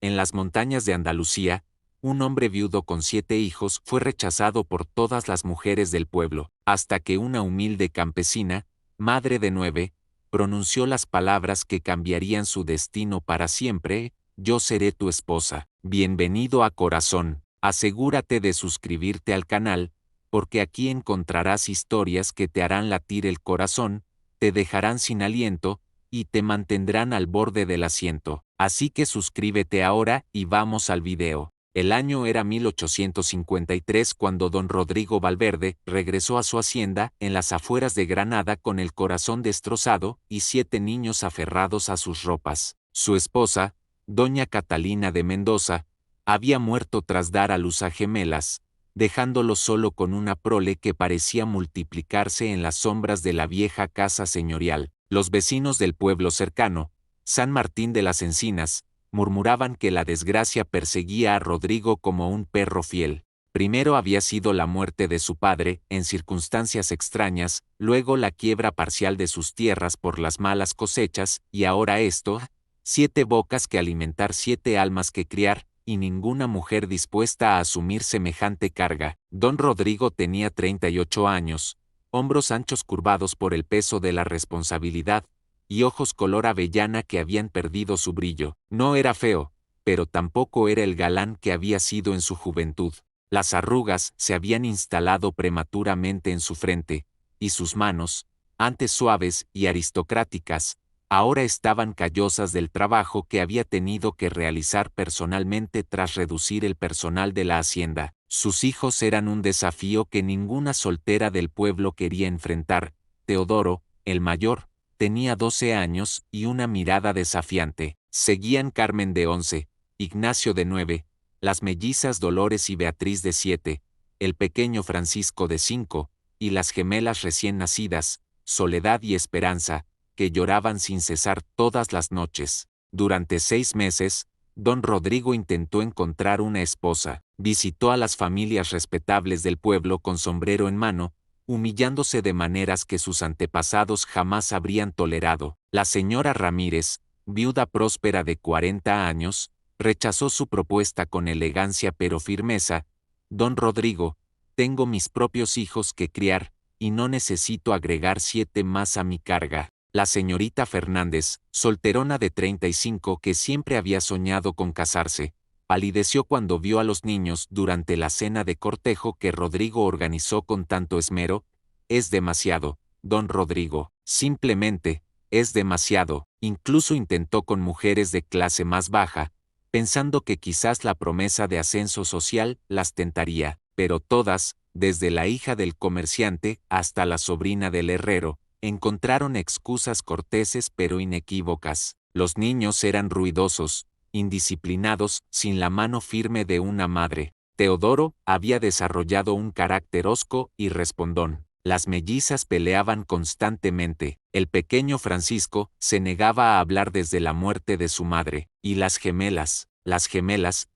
En las montañas de Andalucía, un hombre viudo con 7 hijos fue rechazado por todas las mujeres del pueblo, hasta que una humilde campesina, madre de 9, pronunció las palabras que cambiarían su destino para siempre: yo seré tu esposa. Bienvenido a Corazón. Asegúrate de suscribirte al canal, porque aquí encontrarás historias que te harán latir el corazón, te dejarán sin aliento, y te mantendrán al borde del asiento. Así que suscríbete ahora y vamos al video. El año era 1853 cuando don Rodrigo Valverde regresó a su hacienda en las afueras de Granada con el corazón destrozado y 7 niños aferrados a sus ropas. Su esposa, doña Catalina de Mendoza, había muerto tras dar a luz a gemelas, dejándolo solo con una prole que parecía multiplicarse en las sombras de la vieja casa señorial. Los vecinos del pueblo cercano, San Martín de las Encinas, murmuraban que la desgracia perseguía a Rodrigo como un perro fiel. Primero había sido la muerte de su padre, en circunstancias extrañas, luego la quiebra parcial de sus tierras por las malas cosechas, y ahora esto: 7 bocas que alimentar, 7 almas que criar, y ninguna mujer dispuesta a asumir semejante carga. Don Rodrigo tenía 38 años, hombros anchos curvados por el peso de la responsabilidad, y ojos color avellana que habían perdido su brillo. No era feo, pero tampoco era el galán que había sido en su juventud. Las arrugas se habían instalado prematuramente en su frente, y sus manos, antes suaves y aristocráticas, ahora estaban callosas del trabajo que había tenido que realizar personalmente tras reducir el personal de la hacienda. Sus hijos eran un desafío que ninguna soltera del pueblo quería enfrentar. Teodoro, el mayor, tenía 12 años y una mirada desafiante. Seguían Carmen de 11, Ignacio de 9, las mellizas Dolores y Beatriz de 7, el pequeño Francisco de 5, y las gemelas recién nacidas, Soledad y Esperanza, que lloraban sin cesar todas las noches. Durante 6 meses, don Rodrigo intentó encontrar una esposa. Visitó a las familias respetables del pueblo con sombrero en mano, humillándose de maneras que sus antepasados jamás habrían tolerado. La señora Ramírez, viuda próspera de 40 años, rechazó su propuesta con elegancia pero firmeza: don Rodrigo, tengo mis propios hijos que criar, y no necesito agregar 7 más a mi carga. La señorita Fernández, solterona de 35 que siempre había soñado con casarse, palideció cuando vio a los niños durante la cena de cortejo que Rodrigo organizó con tanto esmero. Es demasiado, don Rodrigo. Simplemente, es demasiado. Incluso intentó con mujeres de clase más baja, pensando que quizás la promesa de ascenso social las tentaría, pero todas, desde la hija del comerciante hasta la sobrina del herrero, encontraron excusas corteses pero inequívocas. Los niños eran ruidosos, indisciplinados, sin la mano firme de una madre. Teodoro había desarrollado un carácter hosco y respondón. Las mellizas peleaban constantemente. El pequeño Francisco se negaba a hablar desde la muerte de su madre. Y las gemelas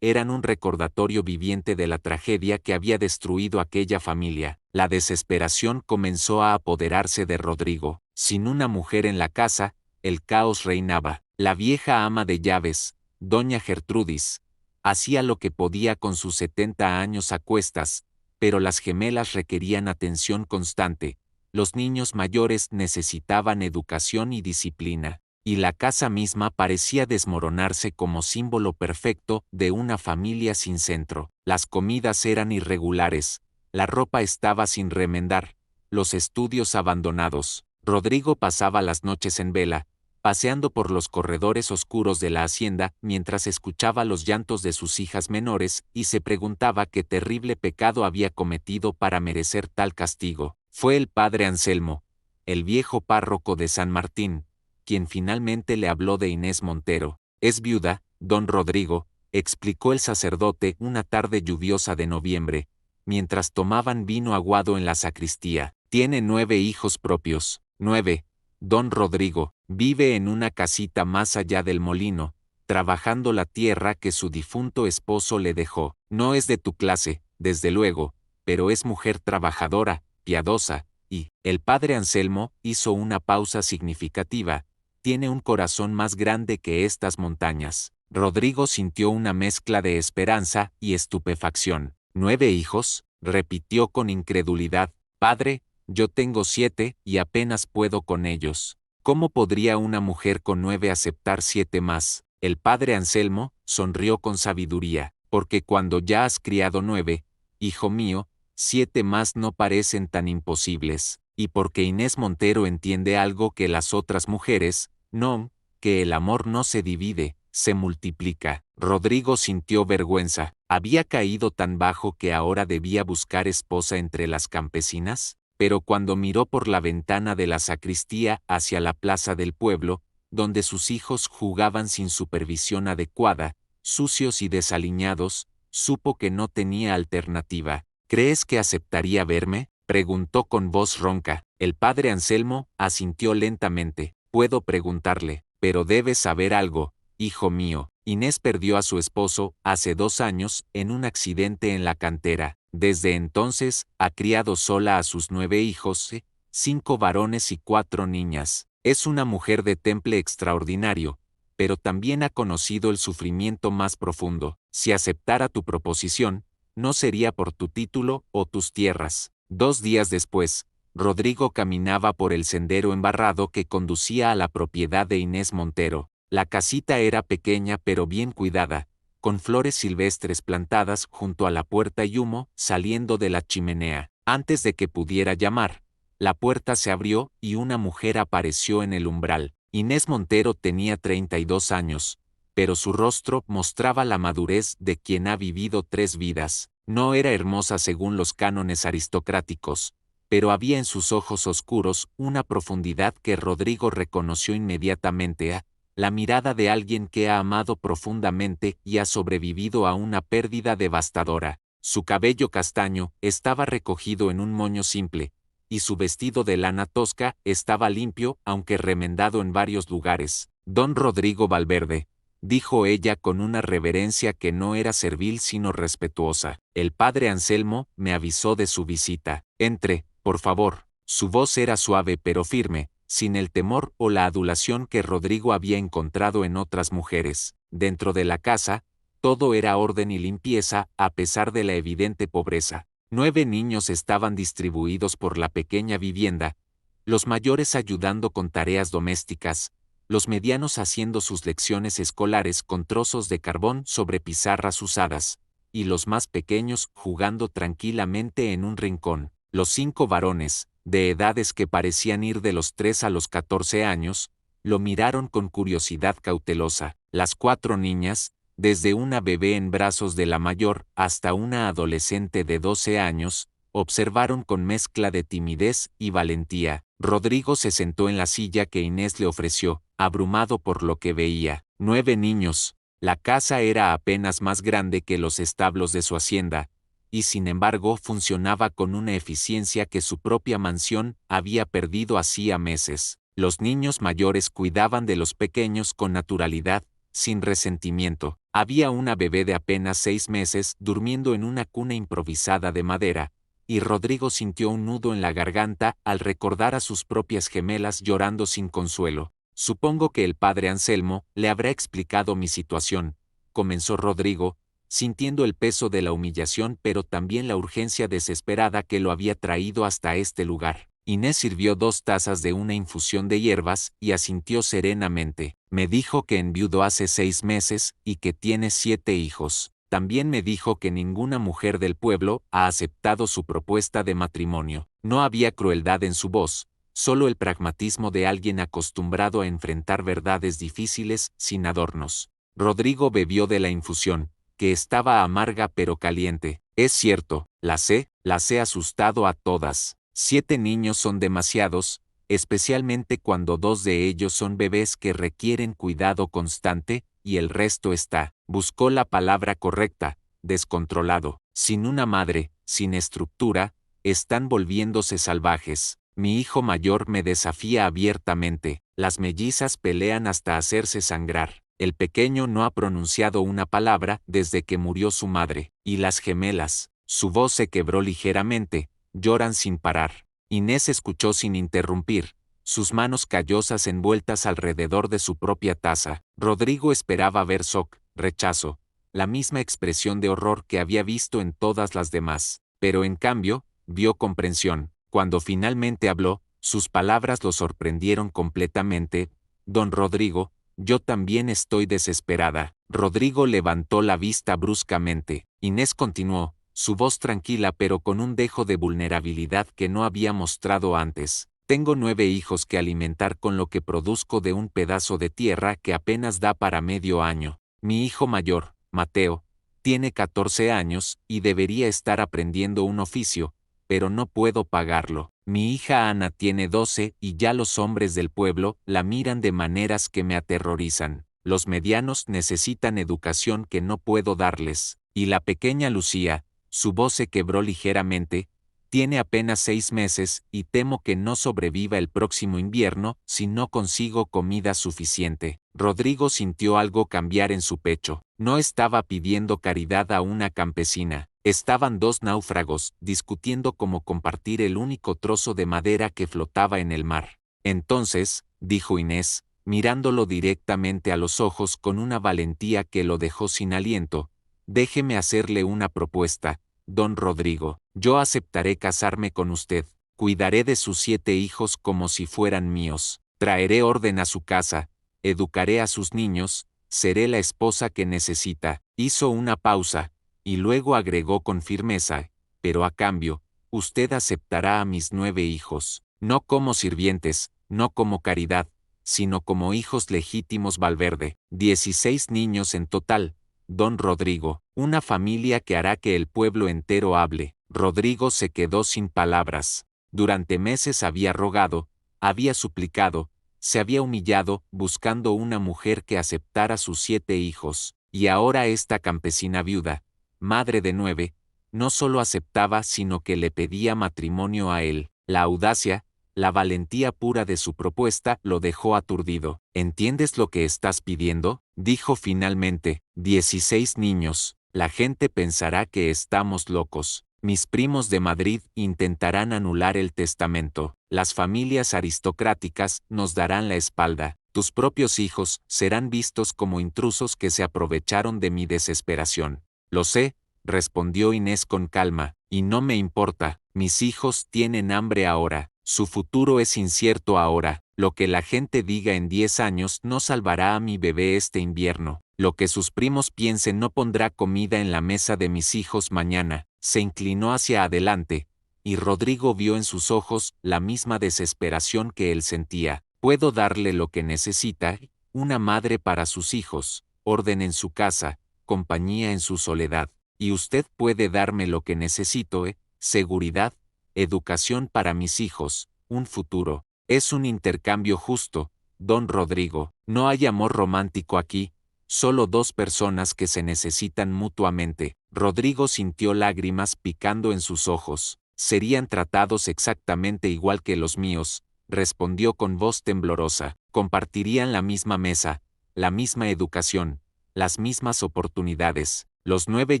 eran un recordatorio viviente de la tragedia que había destruido aquella familia. La desesperación comenzó a apoderarse de Rodrigo. Sin una mujer en la casa, el caos reinaba. La vieja ama de llaves, doña Gertrudis, hacía lo que podía con sus 70 años a cuestas, pero las gemelas requerían atención constante. Los niños mayores necesitaban educación y disciplina, y la casa misma parecía desmoronarse como símbolo perfecto de una familia sin centro. Las comidas eran irregulares, la ropa estaba sin remendar, los estudios abandonados. Rodrigo pasaba las noches en vela, paseando por los corredores oscuros de la hacienda mientras escuchaba los llantos de sus hijas menores y se preguntaba qué terrible pecado había cometido para merecer tal castigo. Fue el padre Anselmo, el viejo párroco de San Martín, quien finalmente le habló de Inés Montero. Es viuda, don Rodrigo, explicó el sacerdote una tarde lluviosa de noviembre, mientras tomaban vino aguado en la sacristía. Tiene 9 hijos propios. 9. Don Rodrigo vive en una casita más allá del molino, trabajando la tierra que su difunto esposo le dejó. No es de tu clase, desde luego, pero es mujer trabajadora, piadosa, y el padre Anselmo hizo una pausa significativa. Tiene un corazón más grande que estas montañas. Rodrigo sintió una mezcla de esperanza y estupefacción. ¿9 hijos? Repitió con incredulidad. Padre, yo tengo 7 y apenas puedo con ellos. ¿Cómo podría una mujer con 9 aceptar 7 más? El padre Anselmo sonrió con sabiduría, porque cuando ya has criado 9, hijo mío, 7 más no parecen tan imposibles, y porque Inés Montero entiende algo que las otras mujeres, no, que el amor no se divide, se multiplica. Rodrigo sintió vergüenza. ¿Había caído tan bajo que ahora debía buscar esposa entre las campesinas? Pero cuando miró por la ventana de la sacristía hacia la plaza del pueblo, donde sus hijos jugaban sin supervisión adecuada, sucios y desaliñados, supo que no tenía alternativa. ¿Crees que aceptaría verme?, preguntó con voz ronca. El padre Anselmo asintió lentamente. Puedo preguntarle, pero debes saber algo, hijo mío. Inés perdió a su esposo hace 2 años en un accidente en la cantera. Desde entonces, ha criado sola a sus 9 hijos, 5 varones y 4 niñas. Es una mujer de temple extraordinario, pero también ha conocido el sufrimiento más profundo. Si aceptara tu proposición, no sería por tu título o tus tierras. 2 días después, Rodrigo caminaba por el sendero embarrado que conducía a la propiedad de Inés Montero. La casita era pequeña pero bien cuidada, con flores silvestres plantadas junto a la puerta y humo saliendo de la chimenea. Antes de que pudiera llamar, la puerta se abrió y una mujer apareció en el umbral. Inés Montero tenía 32 años, pero su rostro mostraba la madurez de quien ha vivido 3 vidas. No era hermosa según los cánones aristocráticos, pero había en sus ojos oscuros una profundidad que Rodrigo reconoció inmediatamente, la mirada de alguien que ha amado profundamente y ha sobrevivido a una pérdida devastadora. Su cabello castaño estaba recogido en un moño simple, y su vestido de lana tosca estaba limpio aunque remendado en varios lugares. Don Rodrigo Valverde, dijo ella con una reverencia que no era servil sino respetuosa. El padre Anselmo me avisó de su visita. Entre, por favor. Su voz era suave pero firme, sin el temor o la adulación que Rodrigo había encontrado en otras mujeres. Dentro de la casa, todo era orden y limpieza a pesar de la evidente pobreza. 9 niños estaban distribuidos por la pequeña vivienda, los mayores ayudando con tareas domésticas, los medianos haciendo sus lecciones escolares con trozos de carbón sobre pizarras usadas, y los más pequeños jugando tranquilamente en un rincón. Los 5 varones, de edades que parecían ir de los 3 a los 14 años, lo miraron con curiosidad cautelosa. Las 4 niñas, desde una bebé en brazos de la mayor hasta una adolescente de 12 años, observaron con mezcla de timidez y valentía. Rodrigo se sentó en la silla que Inés le ofreció, abrumado por lo que veía. 9 niños. La casa era apenas más grande que los establos de su hacienda, y sin embargo funcionaba con una eficiencia que su propia mansión había perdido hacía meses. Los niños mayores cuidaban de los pequeños con naturalidad, sin resentimiento. Había una bebé de apenas 6 meses durmiendo en una cuna improvisada de madera, y Rodrigo sintió un nudo en la garganta al recordar a sus propias gemelas llorando sin consuelo. Supongo que el padre Anselmo le habrá explicado mi situación, comenzó Rodrigo, sintiendo el peso de la humillación pero también la urgencia desesperada que lo había traído hasta este lugar. Inés sirvió 2 tazas de una infusión de hierbas y asintió serenamente. Me dijo que enviudó hace 6 meses y que tiene 7 hijos. También me dijo que ninguna mujer del pueblo ha aceptado su propuesta de matrimonio. No había crueldad en su voz, solo el pragmatismo de alguien acostumbrado a enfrentar verdades difíciles sin adornos. Rodrigo bebió de la infusión, que estaba amarga pero caliente. Es cierto, las he asustado a todas. 7 niños son demasiados, especialmente cuando 2 de ellos son bebés que requieren cuidado constante, y el resto está, buscó la palabra correcta, descontrolado. Sin una madre, sin estructura, están volviéndose salvajes. Mi hijo mayor me desafía abiertamente, las mellizas pelean hasta hacerse sangrar. El pequeño no ha pronunciado una palabra desde que murió su madre, y las gemelas, su voz se quebró ligeramente, lloran sin parar. Inés escuchó sin interrumpir, sus manos callosas envueltas alrededor de su propia taza. Rodrigo esperaba ver shock, rechazo, la misma expresión de horror que había visto en todas las demás. Pero en cambio, vio comprensión. Cuando finalmente habló, sus palabras lo sorprendieron completamente. Don Rodrigo, yo también estoy desesperada. Rodrigo levantó la vista bruscamente. Inés continuó, su voz tranquila pero con un dejo de vulnerabilidad que no había mostrado antes. Tengo 9 hijos que alimentar con lo que produzco de un pedazo de tierra que apenas da para medio año. Mi hijo mayor, Mateo, tiene 14 años y debería estar aprendiendo un oficio, pero no puedo pagarlo. Mi hija Ana tiene 12 y ya los hombres del pueblo la miran de maneras que me aterrorizan. Los medianos necesitan educación que no puedo darles. Y la pequeña Lucía, su voz se quebró ligeramente, tiene apenas 6 meses y temo que no sobreviva el próximo invierno si no consigo comida suficiente. Rodrigo sintió algo cambiar en su pecho. No estaba pidiendo caridad a una campesina. Estaban dos náufragos discutiendo cómo compartir el único trozo de madera que flotaba en el mar. Entonces, dijo Inés, mirándolo directamente a los ojos con una valentía que lo dejó sin aliento, déjeme hacerle una propuesta, don Rodrigo. Yo aceptaré casarme con usted, cuidaré de sus 7 hijos como si fueran míos, traeré orden a su casa, educaré a sus niños, seré la esposa que necesita. Hizo una pausa, y luego agregó con firmeza, pero a cambio, usted aceptará a mis 9 hijos, no como sirvientes, no como caridad, sino como hijos legítimos. Valverde. 16 niños en total, don Rodrigo, una familia que hará que el pueblo entero hable. Rodrigo se quedó sin palabras. Durante meses había rogado, había suplicado, se había humillado buscando una mujer que aceptara sus 7 hijos, y ahora esta campesina viuda, madre de 9, no solo aceptaba sino que le pedía matrimonio a él. La audacia, la valentía pura de su propuesta lo dejó aturdido. ¿Entiendes lo que estás pidiendo?, dijo finalmente. 16 niños, la gente pensará que estamos locos. Mis primos de Madrid intentarán anular el testamento. Las familias aristocráticas nos darán la espalda. Tus propios hijos serán vistos como intrusos que se aprovecharon de mi desesperación. Lo sé, respondió Inés con calma, y no me importa. Mis hijos tienen hambre ahora. Su futuro es incierto ahora. Lo que la gente diga en 10 años no salvará a mi bebé este invierno. Lo que sus primos piensen no pondrá comida en la mesa de mis hijos mañana. Se inclinó hacia adelante, y Rodrigo vio en sus ojos la misma desesperación que él sentía. Puedo darle lo que necesita, una madre para sus hijos, orden en su casa, compañía en su soledad. Y usted puede darme lo que necesito, seguridad, educación para mis hijos, un futuro. Es un intercambio justo, don Rodrigo. No hay amor romántico aquí, solo dos personas que se necesitan mutuamente. Rodrigo sintió lágrimas picando en sus ojos. Serían tratados exactamente igual que los míos, respondió con voz temblorosa. Compartirían la misma mesa, la misma educación, las mismas oportunidades. Los 9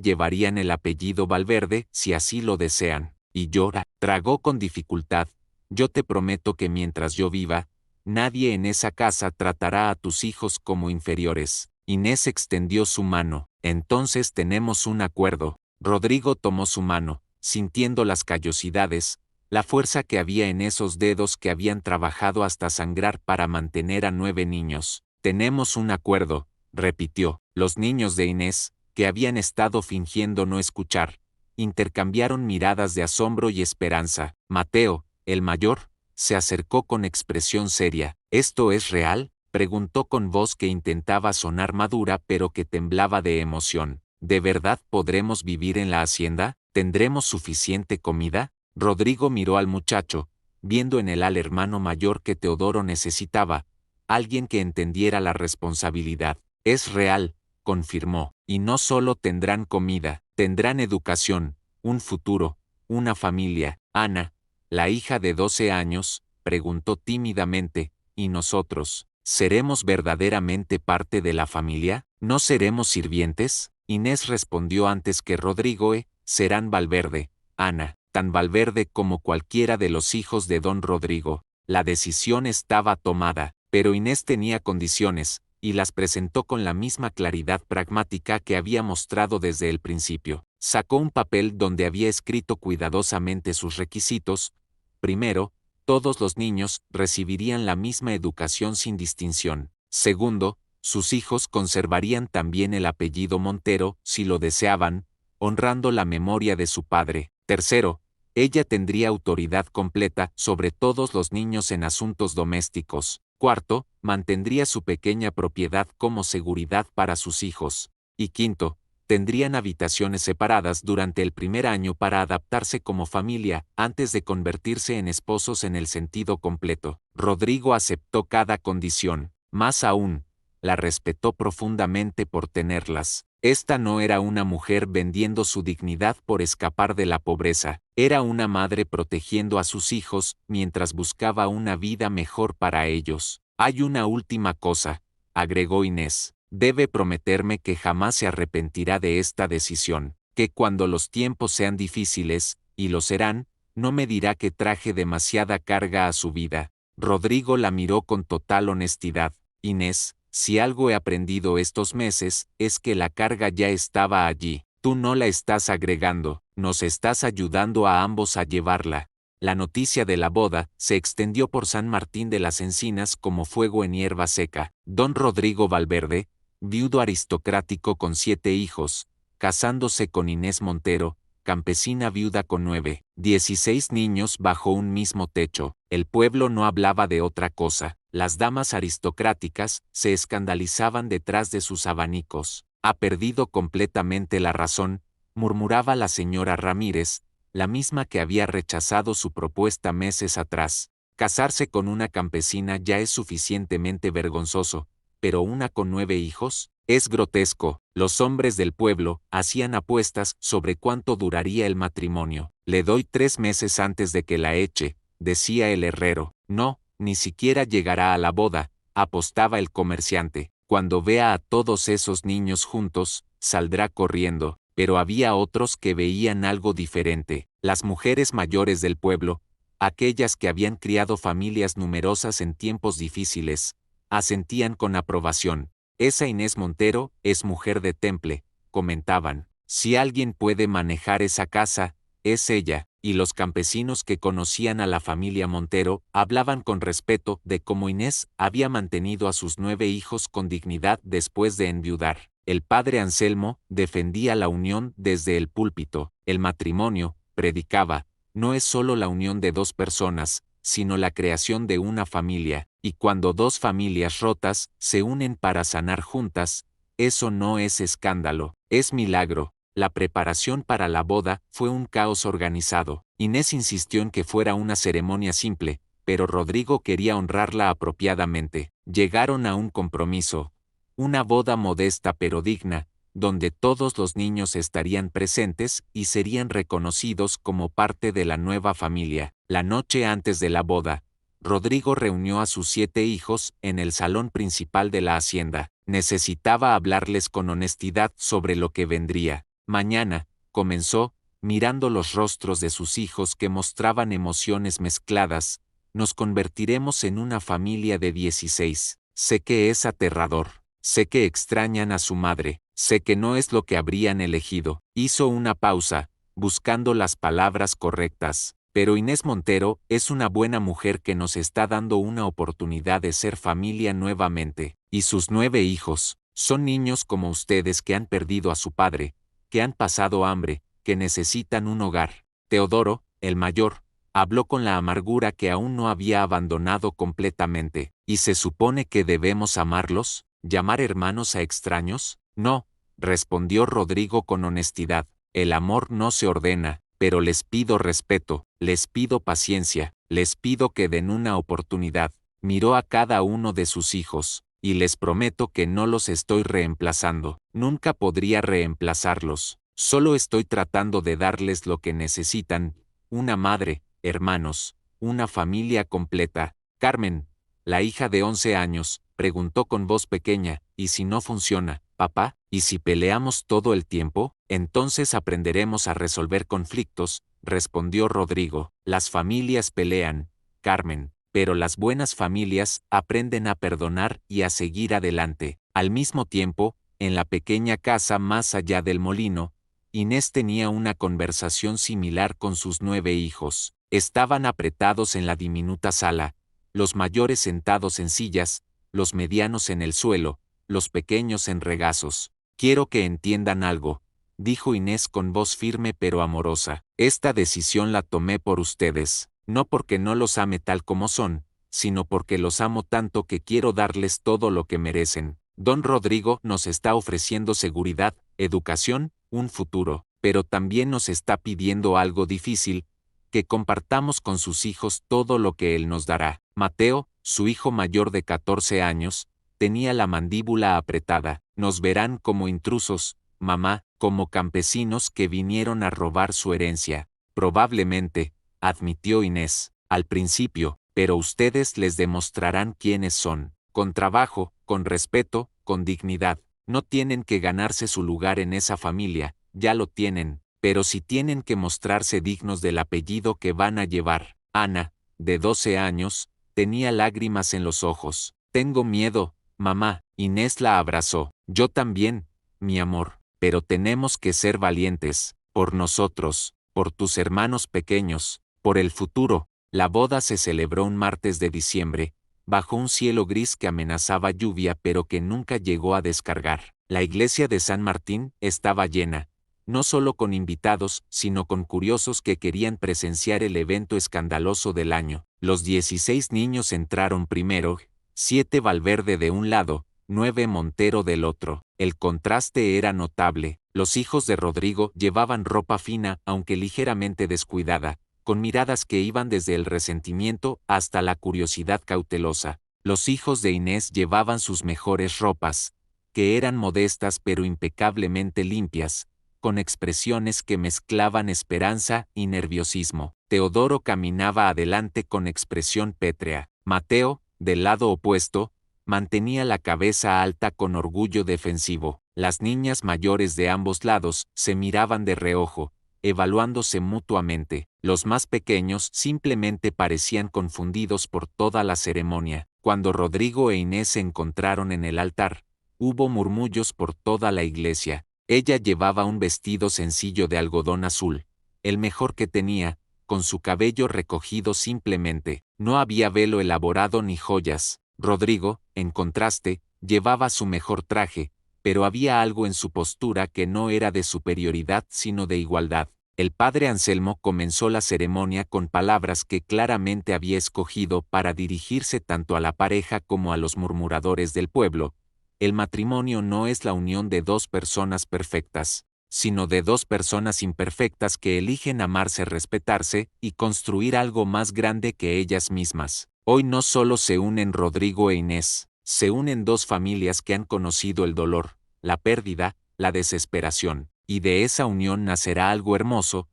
llevarían el apellido Valverde si así lo desean. Y llora. Tragó con dificultad. Yo te prometo que mientras yo viva, nadie en esa casa tratará a tus hijos como inferiores. Inés extendió su mano. Entonces tenemos un acuerdo. Rodrigo tomó su mano, sintiendo las callosidades, la fuerza que había en esos dedos que habían trabajado hasta sangrar para mantener a 9 niños. Tenemos un acuerdo, repitió. Los niños de Inés, que habían estado fingiendo no escuchar, intercambiaron miradas de asombro y esperanza. Mateo, el mayor, se acercó con expresión seria. ¿Esto es real?, preguntó con voz que intentaba sonar madura pero que temblaba de emoción. ¿De verdad podremos vivir en la hacienda? ¿Tendremos suficiente comida? Rodrigo miró al muchacho, viendo en él al hermano mayor que Teodoro necesitaba, alguien que entendiera la responsabilidad. Es real, confirmó, y no solo tendrán comida, tendrán educación, un futuro, una familia. Ana, la hija de 12 años, preguntó tímidamente, ¿y nosotros? ¿Seremos verdaderamente parte de la familia? ¿No seremos sirvientes? Inés respondió antes que Rodrigo: serán Valverde, Ana, tan Valverde como cualquiera de los hijos de don Rodrigo. La decisión estaba tomada, pero Inés tenía condiciones. y las presentó con la misma claridad pragmática que había mostrado desde el principio. Sacó un papel donde había escrito cuidadosamente sus requisitos. Primero, todos los niños recibirían la misma educación sin distinción. Segundo, sus hijos conservarían también el apellido Montero, si lo deseaban, honrando la memoria de su padre. Tercero, ella tendría autoridad completa sobre todos los niños en asuntos domésticos. Cuarto, mantendría su pequeña propiedad como seguridad para sus hijos. Y quinto, tendrían habitaciones separadas durante el primer año para adaptarse como familia, antes de convertirse en esposos en el sentido completo. Rodrigo aceptó cada condición. Más aún, la respetó profundamente por tenerlas. Esta no era una mujer vendiendo su dignidad por escapar de la pobreza, era una madre protegiendo a sus hijos mientras buscaba una vida mejor para ellos. Hay una última cosa, agregó Inés. Debe prometerme que jamás se arrepentirá de esta decisión, que cuando los tiempos sean difíciles, y lo serán, no me dirá que traje demasiada carga a su vida. Rodrigo la miró con total honestidad. Inés, si algo he aprendido estos meses, es que la carga ya estaba allí. Tú no la estás agregando, nos estás ayudando a ambos a llevarla. La noticia de la boda se extendió por San Martín de las Encinas como fuego en hierba seca. Don Rodrigo Valverde, viudo aristocrático con 7 hijos, casándose con Inés Montero, campesina viuda con 16 niños bajo un mismo techo. El pueblo no hablaba de otra cosa. Las damas aristocráticas se escandalizaban detrás de sus abanicos. Ha perdido completamente la razón, murmuraba la señora Ramírez, la misma que había rechazado su propuesta meses atrás. Casarse con una campesina ya es suficientemente vergonzoso, pero una con 9 hijos, es grotesco. Los hombres del pueblo hacían apuestas sobre cuánto duraría el matrimonio. Le doy 3 meses antes de que la eche, decía el herrero. No, ni siquiera llegará a la boda, apostaba el comerciante. Cuando vea a todos esos niños juntos, saldrá corriendo. Pero había otros que veían algo diferente. Las mujeres mayores del pueblo, aquellas que habían criado familias numerosas en tiempos difíciles, asentían con aprobación. Esa Inés Montero es mujer de temple, comentaban. Si alguien puede manejar esa casa, es ella. Y los campesinos que conocían a la familia Montero hablaban con respeto de cómo Inés había mantenido a sus 9 hijos con dignidad después de enviudar. El padre Anselmo defendía la unión desde el púlpito. El matrimonio, predicaba, no es solo la unión de 2 personas, sino la creación de una familia, y cuando 2 familias rotas se unen para sanar juntas, eso no es escándalo, es milagro. La preparación para la boda fue un caos organizado. Inés insistió en que fuera una ceremonia simple, pero Rodrigo quería honrarla apropiadamente. Llegaron a un compromiso. Una boda modesta pero digna, donde todos los niños estarían presentes y serían reconocidos como parte de la nueva familia. La noche antes de la boda, Rodrigo reunió a sus 7 hijos en el salón principal de la hacienda. Necesitaba hablarles con honestidad sobre lo que vendría. Mañana, comenzó, mirando los rostros de sus hijos que mostraban emociones mezcladas, nos convertiremos en una familia de 16. Sé que es aterrador, sé que extrañan a su madre, sé que no es lo que habrían elegido. Hizo una pausa, buscando las palabras correctas. Pero Inés Montero es una buena mujer que nos está dando una oportunidad de ser familia nuevamente. Y sus 9 hijos, son niños como ustedes que han perdido a su padre, que han pasado hambre, que necesitan un hogar. Teodoro, el mayor, habló con la amargura que aún no había abandonado completamente. ¿Y se supone que debemos amarlos? ¿Llamar hermanos a extraños? No, respondió Rodrigo con honestidad. El amor no se ordena, pero les pido respeto, les pido paciencia, les pido que den una oportunidad. Miró a cada uno de sus hijos, y les prometo que no los estoy reemplazando. Nunca podría reemplazarlos. Solo estoy tratando de darles lo que necesitan, una madre, hermanos, una familia completa. Carmen, la hija de 11 años, preguntó con voz pequeña, ¿y si no funciona, papá? ¿Y si peleamos todo el tiempo? Entonces aprenderemos a resolver conflictos, respondió Rodrigo. Las familias pelean, Carmen. pero las buenas familias aprenden a perdonar y a seguir adelante. Al mismo tiempo, en la pequeña casa más allá del molino, Inés tenía una conversación similar con sus 9 hijos. Estaban apretados en la diminuta sala, los mayores sentados en sillas, los medianos en el suelo, los pequeños en regazos. Quiero que entiendan algo, dijo Inés con voz firme pero amorosa. Esta decisión la tomé por ustedes, no porque no los ame tal como son, sino porque los amo tanto que quiero darles todo lo que merecen. Don Rodrigo nos está ofreciendo seguridad, educación, un futuro, pero también nos está pidiendo algo difícil, que compartamos con sus hijos todo lo que él nos dará. Mateo, su hijo mayor de 14 años, tenía la mandíbula apretada. Nos verán como intrusos, mamá, como campesinos que vinieron a robar su herencia. Probablemente, admitió Inés, al principio, pero ustedes les demostrarán quiénes son. Con trabajo, con respeto, con dignidad. No tienen que ganarse su lugar en esa familia, ya lo tienen, pero si tienen que mostrarse dignos del apellido que van a llevar. Ana, de 12 años, tenía lágrimas en los ojos. Tengo miedo, mamá. Inés la abrazó. Yo también, mi amor, pero tenemos que ser valientes, por nosotros, por tus hermanos pequeños, por el futuro. La boda se celebró un martes de diciembre, bajo un cielo gris que amenazaba lluvia pero que nunca llegó a descargar. La iglesia de San Martín estaba llena, no solo con invitados, sino con curiosos que querían presenciar el evento escandaloso del año. Los 16 niños entraron primero, 7 Valverde de un lado, 9 Montero del otro. El contraste era notable. Los hijos de Rodrigo llevaban ropa fina, aunque ligeramente descuidada, con miradas que iban desde el resentimiento hasta la curiosidad cautelosa. Los hijos de Inés llevaban sus mejores ropas, que eran modestas pero impecablemente limpias, con expresiones que mezclaban esperanza y nerviosismo. Teodoro caminaba adelante con expresión pétrea. Mateo, del lado opuesto, mantenía la cabeza alta con orgullo defensivo. Las niñas mayores de ambos lados se miraban de reojo, evaluándose mutuamente. Los más pequeños simplemente parecían confundidos por toda la ceremonia. Cuando Rodrigo e Inés se encontraron en el altar, hubo murmullos por toda la iglesia. Ella llevaba un vestido sencillo de algodón azul, el mejor que tenía, con su cabello recogido simplemente. No había velo elaborado ni joyas. Rodrigo, en contraste, llevaba su mejor traje, pero había algo en su postura que no era de superioridad sino de igualdad. El padre Anselmo comenzó la ceremonia con palabras que claramente había escogido para dirigirse tanto a la pareja como a los murmuradores del pueblo. El matrimonio no es la unión de 2 personas perfectas, sino de 2 personas imperfectas que eligen amarse, respetarse y construir algo más grande que ellas mismas. Hoy no solo se unen Rodrigo e Inés, se unen 2 familias que han conocido el dolor, la pérdida, la desesperación, y de esa unión nacerá algo hermoso,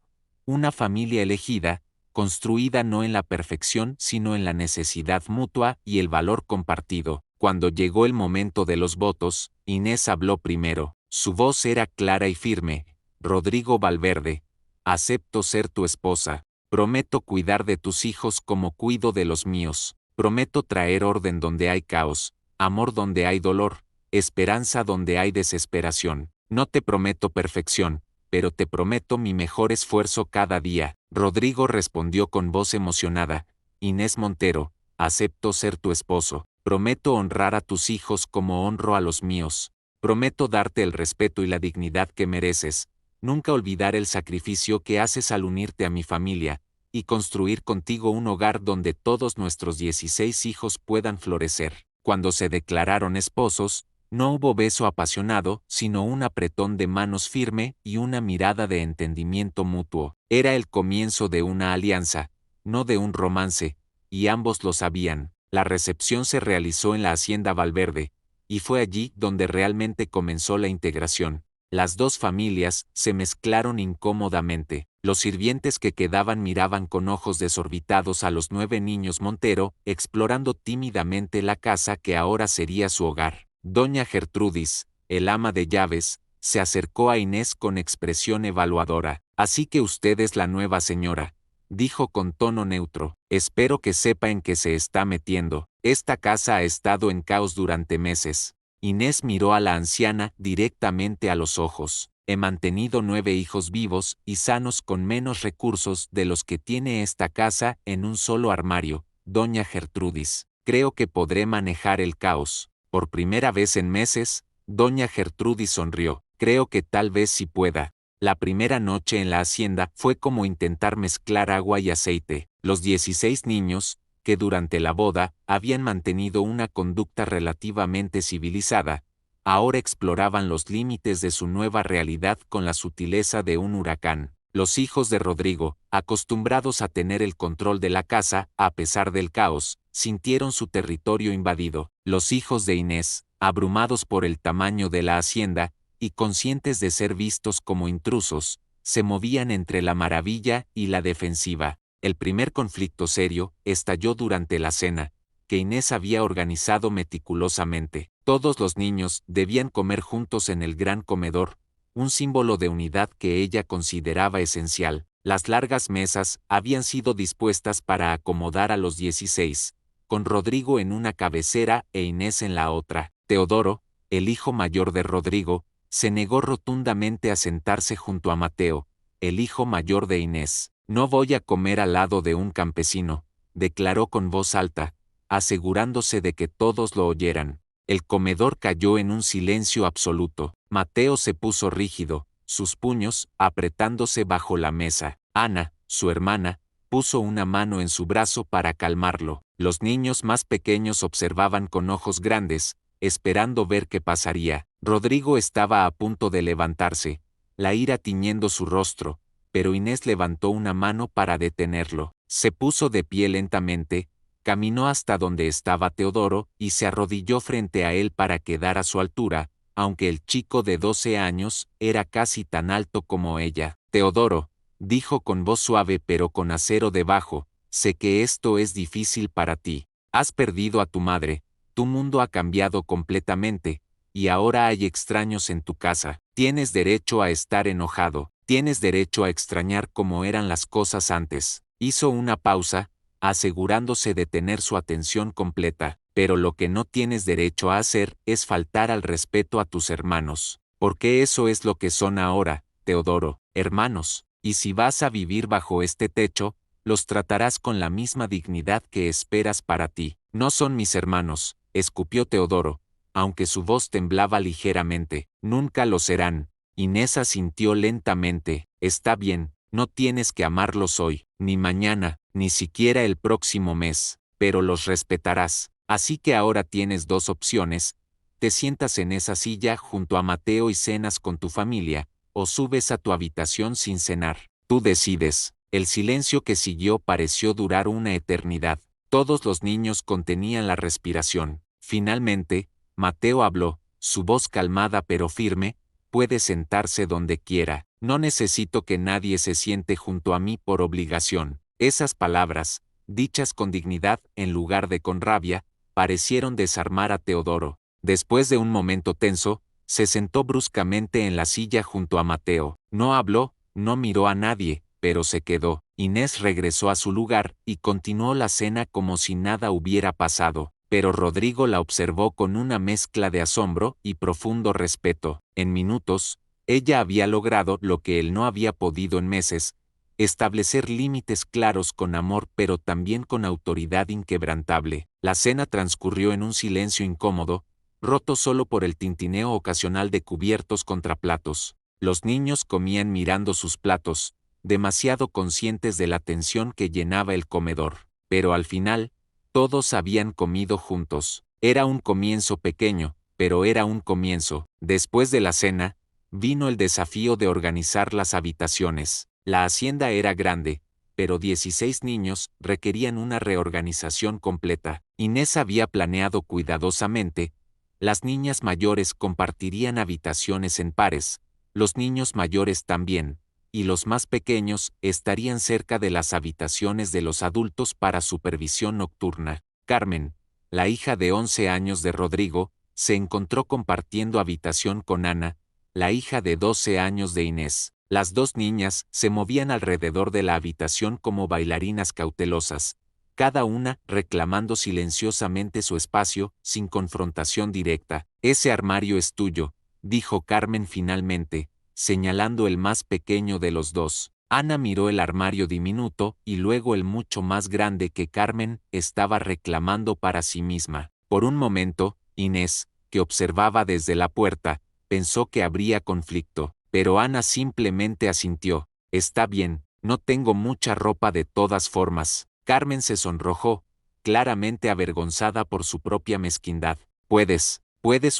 una familia elegida, construida no en la perfección sino en la necesidad mutua y el valor compartido. Cuando llegó el momento de los votos, Inés habló primero. Su voz era clara y firme. Rodrigo Valverde, acepto ser tu esposa. Prometo cuidar de tus hijos como cuido de los míos. Prometo traer orden donde hay caos, amor donde hay dolor, esperanza donde hay desesperación. No te prometo perfección, pero te prometo mi mejor esfuerzo cada día. Rodrigo respondió con voz emocionada. Inés Montero, acepto ser tu esposo. Prometo honrar a tus hijos como honro a los míos. Prometo darte el respeto y la dignidad que mereces. Nunca olvidar el sacrificio que haces al unirte a mi familia, y construir contigo un hogar donde todos nuestros 16 hijos puedan florecer. Cuando se declararon esposos, no hubo beso apasionado, sino un apretón de manos firme y una mirada de entendimiento mutuo. Era el comienzo de una alianza, no de un romance, y ambos lo sabían. La recepción se realizó en la hacienda Valverde, y fue allí donde realmente comenzó la integración. Las 2 familias se mezclaron incómodamente. Los sirvientes que quedaban miraban con ojos desorbitados a los 9 niños Montero, explorando tímidamente la casa que ahora sería su hogar. Doña Gertrudis, el ama de llaves, se acercó a Inés con expresión evaluadora. Así que usted es la nueva señora. dijo con tono neutro. Espero que sepa en qué se está metiendo. Esta casa ha estado en caos durante meses. Inés miró a la anciana directamente a los ojos. He mantenido 9 hijos vivos y sanos con menos recursos de los que tiene esta casa en un solo armario, doña Gertrudis. Creo que podré manejar el caos. Por primera vez en meses, doña Gertrudis sonrió. Creo que tal vez sí pueda. La primera noche en la hacienda fue como intentar mezclar agua y aceite. Los 16 niños, que durante la boda habían mantenido una conducta relativamente civilizada, ahora exploraban los límites de su nueva realidad con la sutileza de un huracán. Los hijos de Rodrigo, acostumbrados a tener el control de la casa, a pesar del caos, sintieron su territorio invadido. Los hijos de Inés, abrumados por el tamaño de la hacienda, y conscientes de ser vistos como intrusos, se movían entre la maravilla y la defensiva. El primer conflicto serio estalló durante la cena, que Inés había organizado meticulosamente. Todos los niños debían comer juntos en el gran comedor, un símbolo de unidad que ella consideraba esencial. Las largas mesas habían sido dispuestas para acomodar a los 16, con Rodrigo en una cabecera e Inés en la otra. Teodoro, el hijo mayor de Rodrigo, se negó rotundamente a sentarse junto a Mateo, el hijo mayor de Inés. No voy a comer al lado de un campesino, declaró con voz alta, asegurándose de que todos lo oyeran. El comedor cayó en un silencio absoluto. Mateo se puso rígido, sus puños apretándose bajo la mesa. Ana, su hermana, puso una mano en su brazo para calmarlo. Los niños más pequeños observaban con ojos grandes, esperando ver qué pasaría. Rodrigo estaba a punto de levantarse, la ira tiñendo su rostro, pero Inés levantó una mano para detenerlo. Se puso de pie lentamente, caminó hasta donde estaba Teodoro y se arrodilló frente a él para quedar a su altura, aunque el chico de 12 años era casi tan alto como ella. Teodoro, dijo con voz suave pero con acero debajo, sé que esto es difícil para ti. Has perdido a tu madre, tu mundo ha cambiado completamente, y ahora hay extraños en tu casa. Tienes derecho a estar enojado, tienes derecho a extrañar cómo eran las cosas antes. Hizo una pausa, asegurándose de tener su atención completa, pero lo que no tienes derecho a hacer es faltar al respeto a tus hermanos, porque eso es lo que son ahora, Teodoro, hermanos, y si vas a vivir bajo este techo, los tratarás con la misma dignidad que esperas para ti. No son mis hermanos, escupió Teodoro, aunque su voz temblaba ligeramente. Nunca lo serán. Inés asintió lentamente. Está bien, no tienes que amarlos hoy, ni mañana, ni siquiera el próximo mes, pero los respetarás. Así que ahora tienes 2 opciones. Te sientas en esa silla junto a Mateo y cenas con tu familia, o subes a tu habitación sin cenar. Tú decides. El silencio que siguió pareció durar una eternidad. Todos los niños contenían la respiración. Finalmente, Mateo habló, su voz calmada pero firme: puede sentarse donde quiera. No necesito que nadie se siente junto a mí por obligación. Esas palabras, dichas con dignidad en lugar de con rabia, parecieron desarmar a Teodoro. Después de un momento tenso, se sentó bruscamente en la silla junto a Mateo. No habló, no miró a nadie, pero se quedó. Inés regresó a su lugar y continuó la cena como si nada hubiera pasado, pero Rodrigo la observó con una mezcla de asombro y profundo respeto. En minutos, ella había logrado lo que él no había podido en meses: establecer límites claros con amor pero también con autoridad inquebrantable. La cena transcurrió en un silencio incómodo, roto solo por el tintineo ocasional de cubiertos contra platos. Los niños comían mirando sus platos, demasiado conscientes de la tensión que llenaba el comedor. Pero al final, todos habían comido juntos. Era un comienzo pequeño, pero era un comienzo. Después de la cena, vino el desafío de organizar las habitaciones. La hacienda era grande, pero 16 niños requerían una reorganización completa. Inés había planeado cuidadosamente: las niñas mayores compartirían habitaciones en pares, los niños mayores también, y los más pequeños estarían cerca de las habitaciones de los adultos para supervisión nocturna. Carmen, la hija de 11 años de Rodrigo, se encontró compartiendo habitación con Ana, la hija de 12 años de Inés. Las dos niñas se movían alrededor de la habitación como bailarinas cautelosas, cada una reclamando silenciosamente su espacio, sin confrontación directa. «Ese armario es tuyo», dijo Carmen finalmente, señalando el más pequeño de los dos. Ana miró el armario diminuto y luego el mucho más grande que Carmen estaba reclamando para sí misma. Por un momento, Inés, que observaba desde la puerta, pensó que habría conflicto, pero Ana simplemente asintió. «Está bien, no tengo mucha ropa de todas formas». Carmen se sonrojó, claramente avergonzada por su propia mezquindad. Puedes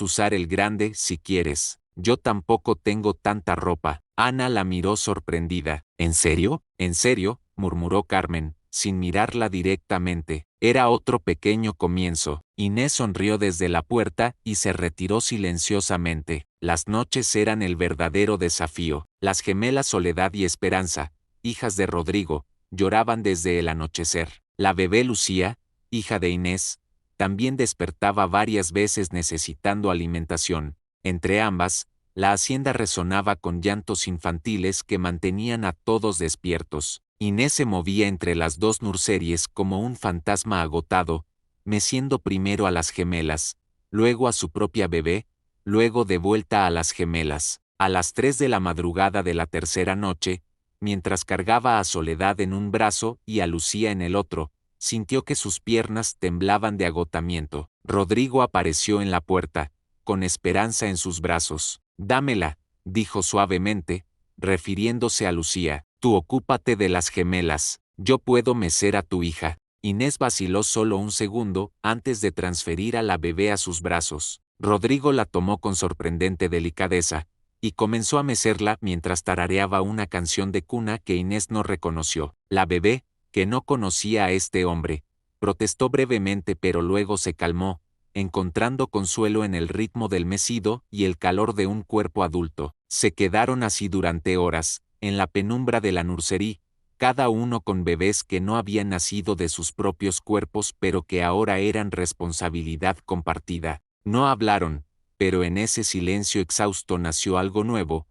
usar el grande si quieres. Yo tampoco tengo tanta ropa». Ana la miró sorprendida. ¿En serio? ¿En serio?, murmuró Carmen, sin mirarla directamente. Era otro pequeño comienzo. Inés sonrió desde la puerta y se retiró silenciosamente. Las noches eran el verdadero desafío. Las gemelas Soledad y Esperanza, hijas de Rodrigo, lloraban desde el anochecer. La bebé Lucía, hija de Inés, también despertaba varias veces necesitando alimentación. Entre ambas, la hacienda resonaba con llantos infantiles que mantenían a todos despiertos. Inés se movía entre las dos nurseries como un fantasma agotado, meciendo primero a las gemelas, luego a su propia bebé, luego de vuelta a las gemelas. A las 3 de la madrugada de la tercera noche, mientras cargaba a Soledad en un brazo y a Lucía en el otro, sintió que sus piernas temblaban de agotamiento. Rodrigo apareció en la puerta, con Esperanza en sus brazos. «Dámela», dijo suavemente, refiriéndose a Lucía. «Tú ocúpate de las gemelas, yo puedo mecer a tu hija». Inés vaciló solo un segundo antes de transferir a la bebé a sus brazos. Rodrigo la tomó con sorprendente delicadeza, y comenzó a mecerla mientras tarareaba una canción de cuna que Inés no reconoció. La bebé, que no conocía a este hombre, protestó brevemente pero luego se calmó, encontrando consuelo en el ritmo del mecido y el calor de un cuerpo adulto. Se quedaron así durante horas, en la penumbra de la nursería, cada uno con bebés que no habían nacido de sus propios cuerpos pero que ahora eran responsabilidad compartida. No hablaron, pero en ese silencio exhausto nació algo nuevo,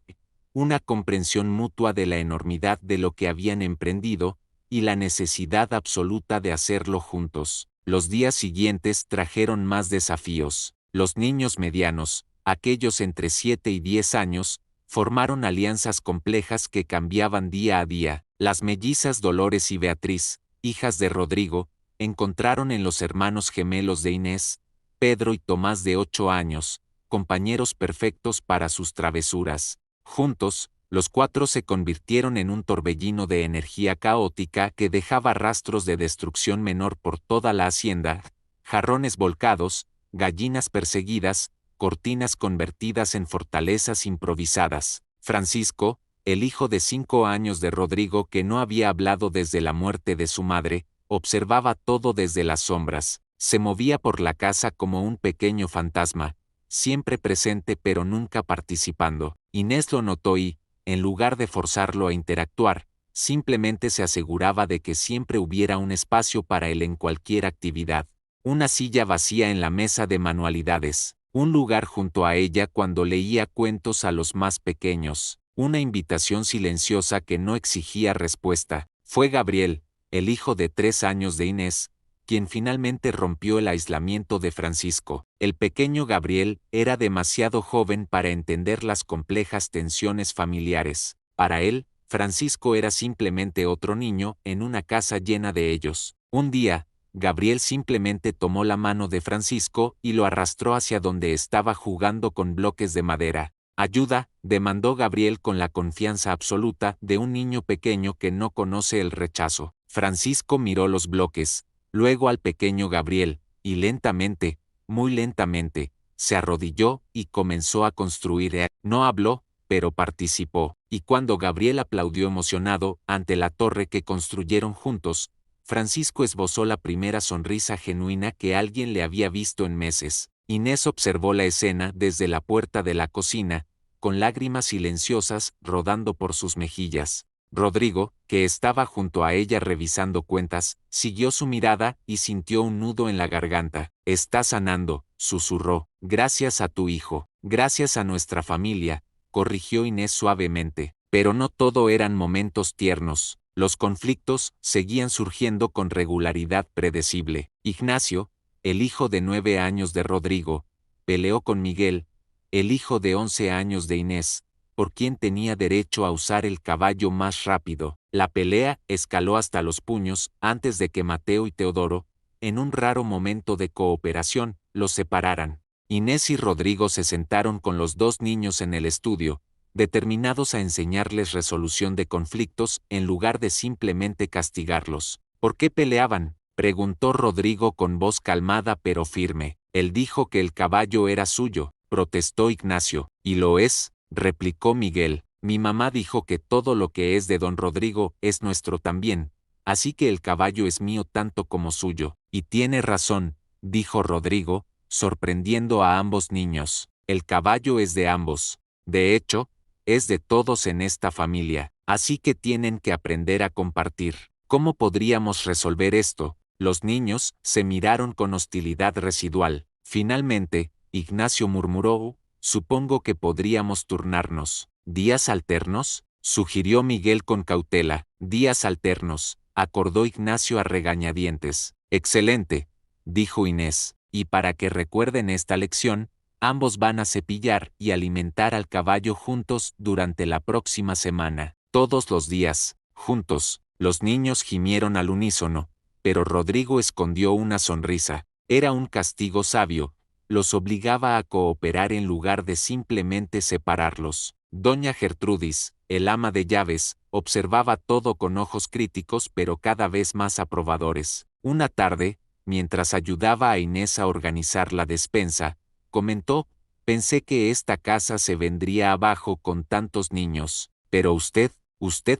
una comprensión mutua de la enormidad de lo que habían emprendido, y la necesidad absoluta de hacerlo juntos. Los días siguientes trajeron más desafíos. Los niños medianos, aquellos entre 7 y 10 años, formaron alianzas complejas que cambiaban día a día. Las mellizas Dolores y Beatriz, hijas de Rodrigo, encontraron en los hermanos gemelos de Inés, Pedro y Tomás de 8 años, compañeros perfectos para sus travesuras. Juntos, los cuatro se convirtieron en un torbellino de energía caótica que dejaba rastros de destrucción menor por toda la hacienda, jarrones volcados, gallinas perseguidas, cortinas convertidas en fortalezas improvisadas. Francisco, el hijo de 5 años de Rodrigo que no había hablado desde la muerte de su madre, observaba todo desde las sombras. Se movía por la casa como un pequeño fantasma, siempre presente pero nunca participando. Inés lo notó y, en lugar de forzarlo a interactuar, simplemente se aseguraba de que siempre hubiera un espacio para él en cualquier actividad. Una silla vacía en la mesa de manualidades, un lugar junto a ella cuando leía cuentos a los más pequeños, una invitación silenciosa que no exigía respuesta. Fue Gabriel, el hijo de 3 años de Inés, quien finalmente rompió el aislamiento de Francisco. El pequeño Gabriel era demasiado joven para entender las complejas tensiones familiares. Para él, Francisco era simplemente otro niño en una casa llena de ellos. Un día, Gabriel simplemente tomó la mano de Francisco y lo arrastró hacia donde estaba jugando con bloques de madera. «Ayuda», demandó Gabriel con la confianza absoluta de un niño pequeño que no conoce el rechazo. Francisco miró los bloques, luego al pequeño Gabriel, y lentamente, muy lentamente, se arrodilló y comenzó a construir. No habló, pero participó, y cuando Gabriel aplaudió emocionado ante la torre que construyeron juntos, Francisco esbozó la primera sonrisa genuina que alguien le había visto en meses. Inés observó la escena desde la puerta de la cocina, con lágrimas silenciosas rodando por sus mejillas. Rodrigo, que estaba junto a ella revisando cuentas, siguió su mirada y sintió un nudo en la garganta. «Está sanando», susurró. «Gracias a tu hijo, gracias a nuestra familia», corrigió Inés suavemente. Pero no todo eran momentos tiernos. Los conflictos seguían surgiendo con regularidad predecible. Ignacio, el hijo de 9 años de Rodrigo, peleó con Miguel, el hijo de 11 años de Inés, por quien tenía derecho a usar el caballo más rápido. La pelea escaló hasta los puños antes de que Mateo y Teodoro, en un raro momento de cooperación, los separaran. Inés y Rodrigo se sentaron con los dos niños en el estudio, determinados a enseñarles resolución de conflictos en lugar de simplemente castigarlos. ¿Por qué peleaban?, preguntó Rodrigo con voz calmada pero firme. Él dijo que el caballo era suyo, protestó Ignacio. Y lo es, replicó Miguel. Mi mamá dijo que todo lo que es de don Rodrigo es nuestro también, así que el caballo es mío tanto como suyo. Y tiene razón, dijo Rodrigo, sorprendiendo a ambos niños. El caballo es de ambos. De hecho, es de todos en esta familia, así que tienen que aprender a compartir. ¿Cómo podríamos resolver esto? Los niños se miraron con hostilidad residual. Finalmente, Ignacio murmuró, supongo que podríamos turnarnos. ¿Días alternos?, sugirió Miguel con cautela. Días alternos, acordó Ignacio a regañadientes. Excelente, dijo Inés, y para que recuerden esta lección, ambos van a cepillar y alimentar al caballo juntos durante la próxima semana. Todos los días, juntos. Los niños gimieron al unísono, pero Rodrigo escondió una sonrisa. Era un castigo sabio, los obligaba a cooperar en lugar de simplemente separarlos. Doña Gertrudis, el ama de llaves, observaba todo con ojos críticos pero cada vez más aprobadores. Una tarde, mientras ayudaba a Inés a organizar la despensa, comentó, pensé que esta casa se vendría abajo con tantos niños, pero usted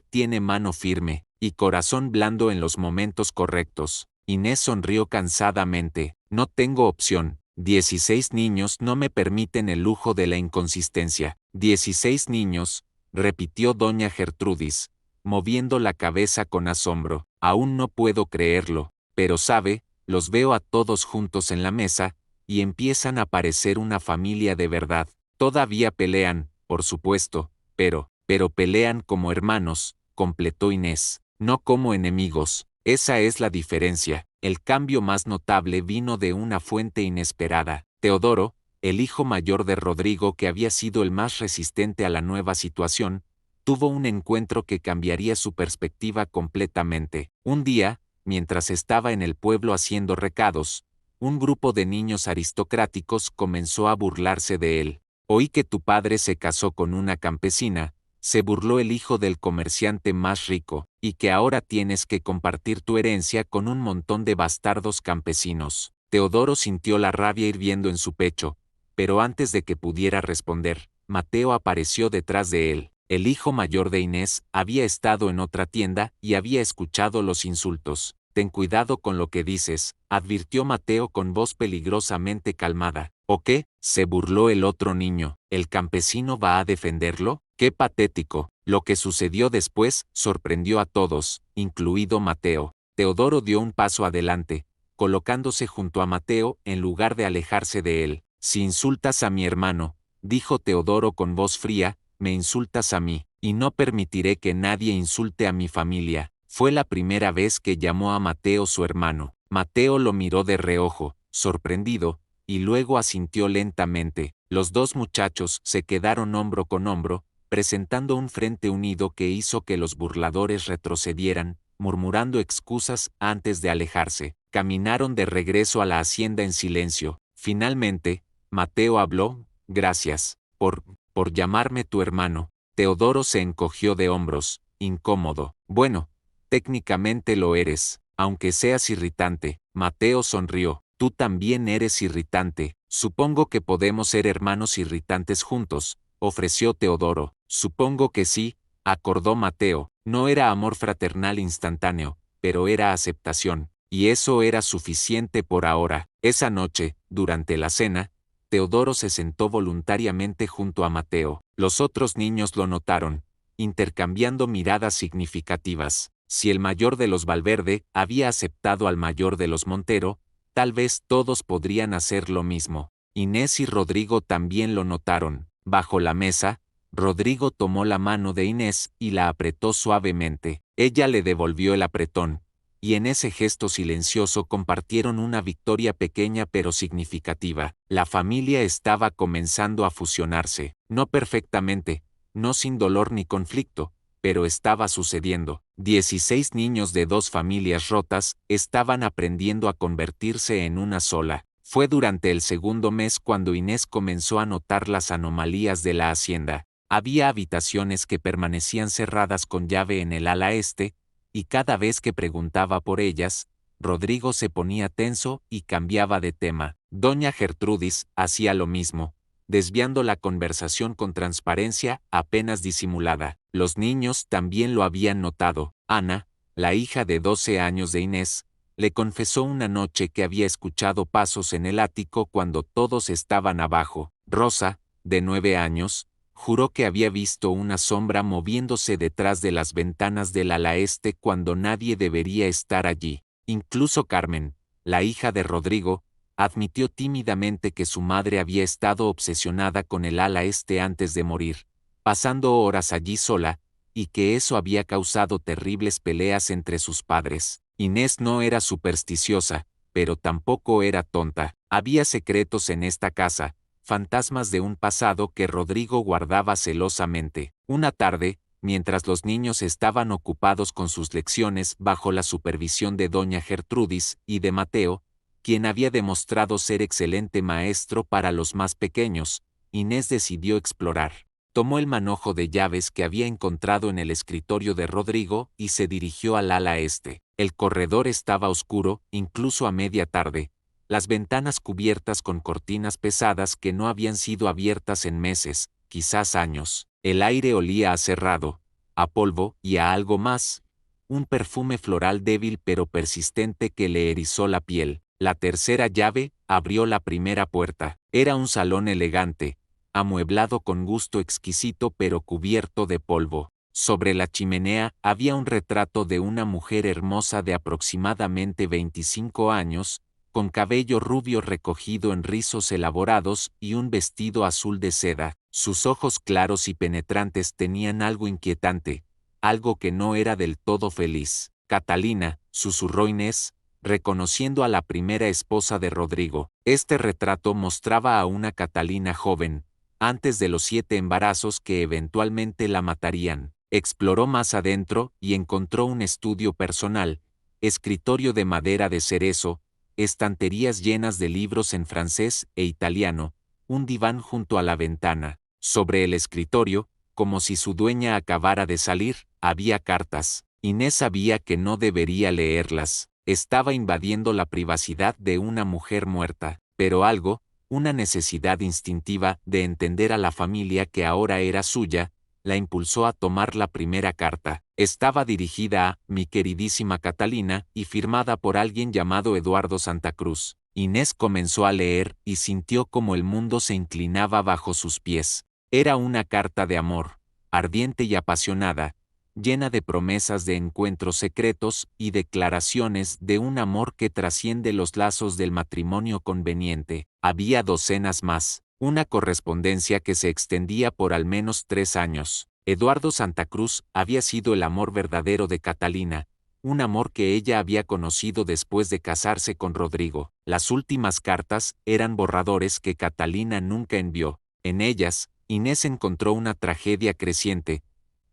tiene mano firme y corazón blando en los momentos correctos. Inés sonrió cansadamente. No tengo opción. 16 niños no me permiten el lujo de la inconsistencia. 16 niños, repitió doña Gertrudis, moviendo la cabeza con asombro. Aún no puedo creerlo, pero sabe, los veo a todos juntos en la mesa, y empiezan a parecer una familia de verdad. Todavía pelean, por supuesto, pero pelean como hermanos, completó Inés, no como enemigos. Esa es la diferencia. El cambio más notable vino de una fuente inesperada. Teodoro, el hijo mayor de Rodrigo que había sido el más resistente a la nueva situación, tuvo un encuentro que cambiaría su perspectiva completamente. Un día, mientras estaba en el pueblo haciendo recados, un grupo de niños aristocráticos comenzó a burlarse de él. Oí que tu padre se casó con una campesina, se burló el hijo del comerciante más rico, y que ahora tienes que compartir tu herencia con un montón de bastardos campesinos. Teodoro sintió la rabia hirviendo en su pecho, pero antes de que pudiera responder, Mateo apareció detrás de él. El hijo mayor de Inés había estado en otra tienda y había escuchado los insultos. Ten cuidado con lo que dices, advirtió Mateo con voz peligrosamente calmada. ¿O qué?, se burló el otro niño. ¿El campesino va a defenderlo? ¡Qué patético! Lo que sucedió después sorprendió a todos, incluido Mateo. Teodoro dio un paso adelante, colocándose junto a Mateo en lugar de alejarse de él. Si insultas a mi hermano, dijo Teodoro con voz fría, me insultas a mí, y no permitiré que nadie insulte a mi familia. Fue la primera vez que llamó a Mateo su hermano. Mateo lo miró de reojo, sorprendido, y luego asintió lentamente. Los dos muchachos se quedaron hombro con hombro, presentando un frente unido que hizo que los burladores retrocedieran, murmurando excusas antes de alejarse. Caminaron de regreso a la hacienda en silencio. Finalmente, Mateo habló, gracias, por llamarme tu hermano. Teodoro se encogió de hombros, incómodo. Bueno, técnicamente lo eres, aunque seas irritante. Mateo sonrió. Tú también eres irritante. Supongo que podemos ser hermanos irritantes juntos, ofreció Teodoro. Supongo que sí, acordó Mateo. No era amor fraternal instantáneo, pero era aceptación, y eso era suficiente por ahora. Esa noche, durante la cena, Teodoro se sentó voluntariamente junto a Mateo. Los otros niños lo notaron, intercambiando miradas significativas. Si el mayor de los Valverde había aceptado al mayor de los Montero, tal vez todos podrían hacer lo mismo. Inés y Rodrigo también lo notaron. Bajo la mesa, Rodrigo tomó la mano de Inés y la apretó suavemente. Ella le devolvió el apretón, y en ese gesto silencioso compartieron una victoria pequeña pero significativa. La familia estaba comenzando a fusionarse, no perfectamente, no sin dolor ni conflicto, pero estaba sucediendo. 16 niños de dos familias rotas estaban aprendiendo a convertirse en una sola. Fue durante el segundo mes cuando Inés comenzó a notar las anomalías de la hacienda. Había habitaciones que permanecían cerradas con llave en el ala este, y cada vez que preguntaba por ellas, Rodrigo se ponía tenso y cambiaba de tema. Doña Gertrudis hacía lo mismo, desviando la conversación con transparencia apenas disimulada. Los niños también lo habían notado. Ana, la hija de 12 años de Inés, le confesó una noche que había escuchado pasos en el ático cuando todos estaban abajo. Rosa, de 9 años, juró que había visto una sombra moviéndose detrás de las ventanas del ala este cuando nadie debería estar allí. Incluso Carmen, la hija de Rodrigo, admitió tímidamente que su madre había estado obsesionada con el ala este antes de morir, pasando horas allí sola, y que eso había causado terribles peleas entre sus padres. Inés no era supersticiosa, pero tampoco era tonta. Había secretos en esta casa, fantasmas de un pasado que Rodrigo guardaba celosamente. Una tarde, mientras los niños estaban ocupados con sus lecciones bajo la supervisión de doña Gertrudis y de Mateo, quien había demostrado ser excelente maestro para los más pequeños, Inés decidió explorar. Tomó el manojo de llaves que había encontrado en el escritorio de Rodrigo y se dirigió al ala este. El corredor estaba oscuro, incluso a media tarde, las ventanas cubiertas con cortinas pesadas que no habían sido abiertas en meses, quizás años. El aire olía a cerrado, a polvo y a algo más, un perfume floral débil pero persistente que le erizó la piel. La tercera llave abrió la primera puerta. Era un salón elegante, amueblado con gusto exquisito pero cubierto de polvo. Sobre la chimenea había un retrato de una mujer hermosa de aproximadamente 25 años, con cabello rubio recogido en rizos elaborados y un vestido azul de seda. Sus ojos claros y penetrantes tenían algo inquietante, algo que no era del todo feliz. Catalina, susurró Inés, reconociendo a la primera esposa de Rodrigo. Este retrato mostraba a una Catalina joven, antes de los 7 embarazos que eventualmente la matarían. Exploró más adentro y encontró un estudio personal, escritorio de madera de cerezo, estanterías llenas de libros en francés e italiano, un diván junto a la ventana. Sobre el escritorio, como si su dueña acabara de salir, había cartas. Inés sabía que no debería leerlas. Estaba invadiendo la privacidad de una mujer muerta, pero algo, una necesidad instintiva de entender a la familia que ahora era suya, la impulsó a tomar la primera carta. Estaba dirigida a mi queridísima Catalina y firmada por alguien llamado Eduardo Santa Cruz. Inés comenzó a leer y sintió como el mundo se inclinaba bajo sus pies. Era una carta de amor, ardiente y apasionada, llena de promesas de encuentros secretos y declaraciones de un amor que trasciende los lazos del matrimonio conveniente. Había docenas más, una correspondencia que se extendía por al menos 3 años. Eduardo Santa Cruz había sido el amor verdadero de Catalina, un amor que ella había conocido después de casarse con Rodrigo. Las últimas cartas eran borradores que Catalina nunca envió. En ellas, Inés encontró una tragedia creciente.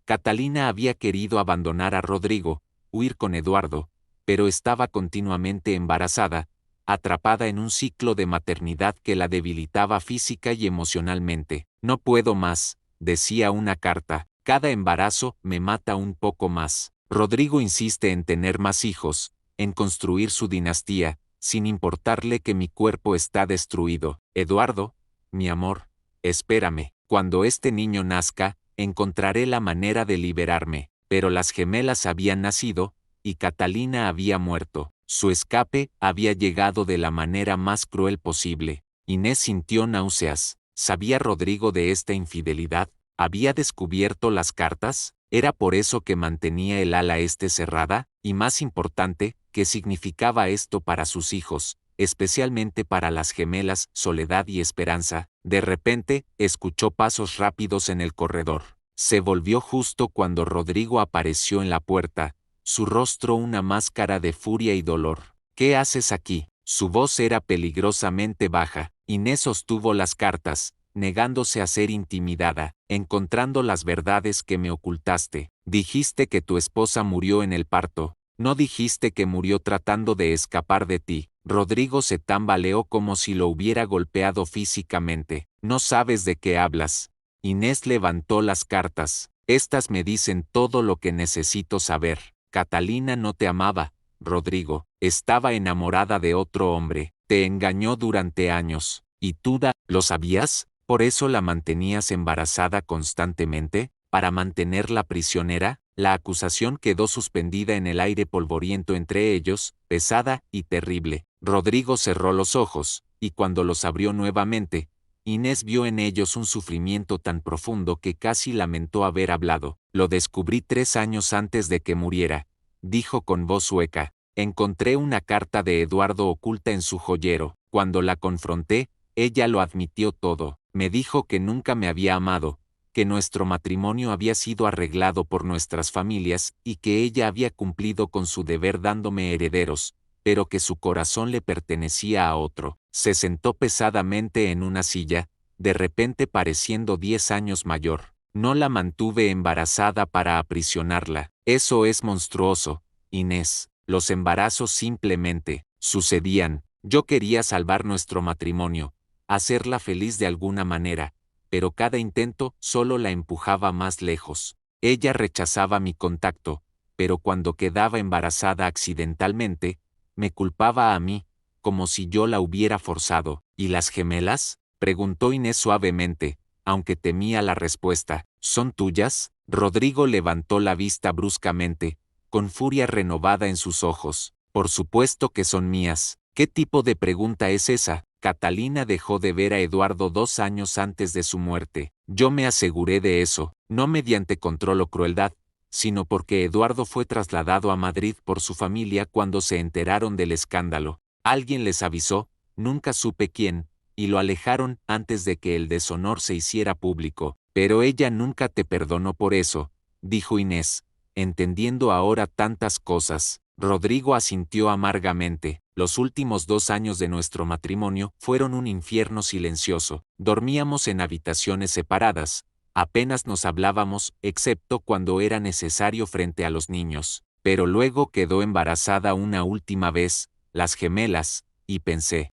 Catalina había querido abandonar a Rodrigo, huir con Eduardo, pero estaba continuamente embarazada, atrapada en un ciclo de maternidad que la debilitaba física y emocionalmente. No puedo más, decía una carta, cada embarazo me mata un poco más. Rodrigo insiste en tener más hijos, en construir su dinastía, sin importarle que mi cuerpo está destruido. Eduardo, mi amor, espérame, cuando este niño nazca, encontraré la manera de liberarme. Pero las gemelas habían nacido, y Catalina había muerto. Su escape había llegado de la manera más cruel posible. Inés sintió náuseas. ¿Sabía Rodrigo de esta infidelidad? ¿Había descubierto las cartas? ¿Era por eso que mantenía el ala este cerrada? Y más importante, ¿qué significaba esto para sus hijos? especialmente para las gemelas Soledad y Esperanza. De repente, escuchó pasos rápidos en el corredor. Se volvió justo cuando Rodrigo apareció en la puerta, su rostro una máscara de furia y dolor. ¿Qué haces aquí? Su voz era peligrosamente baja. Inés sostuvo las cartas, negándose a ser intimidada, encontrando las verdades que me ocultaste. Dijiste que tu esposa murió en el parto. No dijiste que murió tratando de escapar de ti. Rodrigo se tambaleó como si lo hubiera golpeado físicamente. No sabes de qué hablas. Inés levantó las cartas. Estas me dicen todo lo que necesito saber. Catalina no te amaba, Rodrigo. Estaba enamorada de otro hombre. Te engañó durante años. ¿Y tú, lo sabías? ¿Por eso la mantenías embarazada constantemente? ¿Para mantenerla prisionera? La acusación quedó suspendida en el aire polvoriento entre ellos, pesada y terrible. Rodrigo cerró los ojos, y cuando los abrió nuevamente, Inés vio en ellos un sufrimiento tan profundo que casi lamentó haber hablado. Lo descubrí 3 años antes de que muriera, dijo con voz hueca. Encontré una carta de Eduardo oculta en su joyero. Cuando la confronté, ella lo admitió todo. Me dijo que nunca me había amado, que nuestro matrimonio había sido arreglado por nuestras familias y que ella había cumplido con su deber dándome herederos, pero que su corazón le pertenecía a otro. Se sentó pesadamente en una silla, de repente pareciendo 10 años mayor. No la mantuve embarazada para aprisionarla. Eso es monstruoso, Inés. Los embarazos simplemente sucedían. Yo quería salvar nuestro matrimonio, hacerla feliz de alguna manera, pero cada intento solo la empujaba más lejos. Ella rechazaba mi contacto, pero cuando quedaba embarazada accidentalmente, me culpaba a mí, como si yo la hubiera forzado. ¿Y las gemelas? Preguntó Inés suavemente, aunque temía la respuesta. ¿Son tuyas? Rodrigo levantó la vista bruscamente, con furia renovada en sus ojos. Por supuesto que son mías. ¿Qué tipo de pregunta es esa? Catalina dejó de ver a Eduardo 2 años antes de su muerte. Yo me aseguré de eso, no mediante control o crueldad, sino porque Eduardo fue trasladado a Madrid por su familia cuando se enteraron del escándalo. Alguien les avisó, nunca supe quién, y lo alejaron antes de que el deshonor se hiciera público. Pero ella nunca te perdonó por eso, dijo Inés, entendiendo ahora tantas cosas. Rodrigo asintió amargamente. Los últimos 2 años de nuestro matrimonio fueron un infierno silencioso. Dormíamos en habitaciones separadas. Apenas nos hablábamos, excepto cuando era necesario frente a los niños. Pero luego quedó embarazada una última vez, las gemelas, y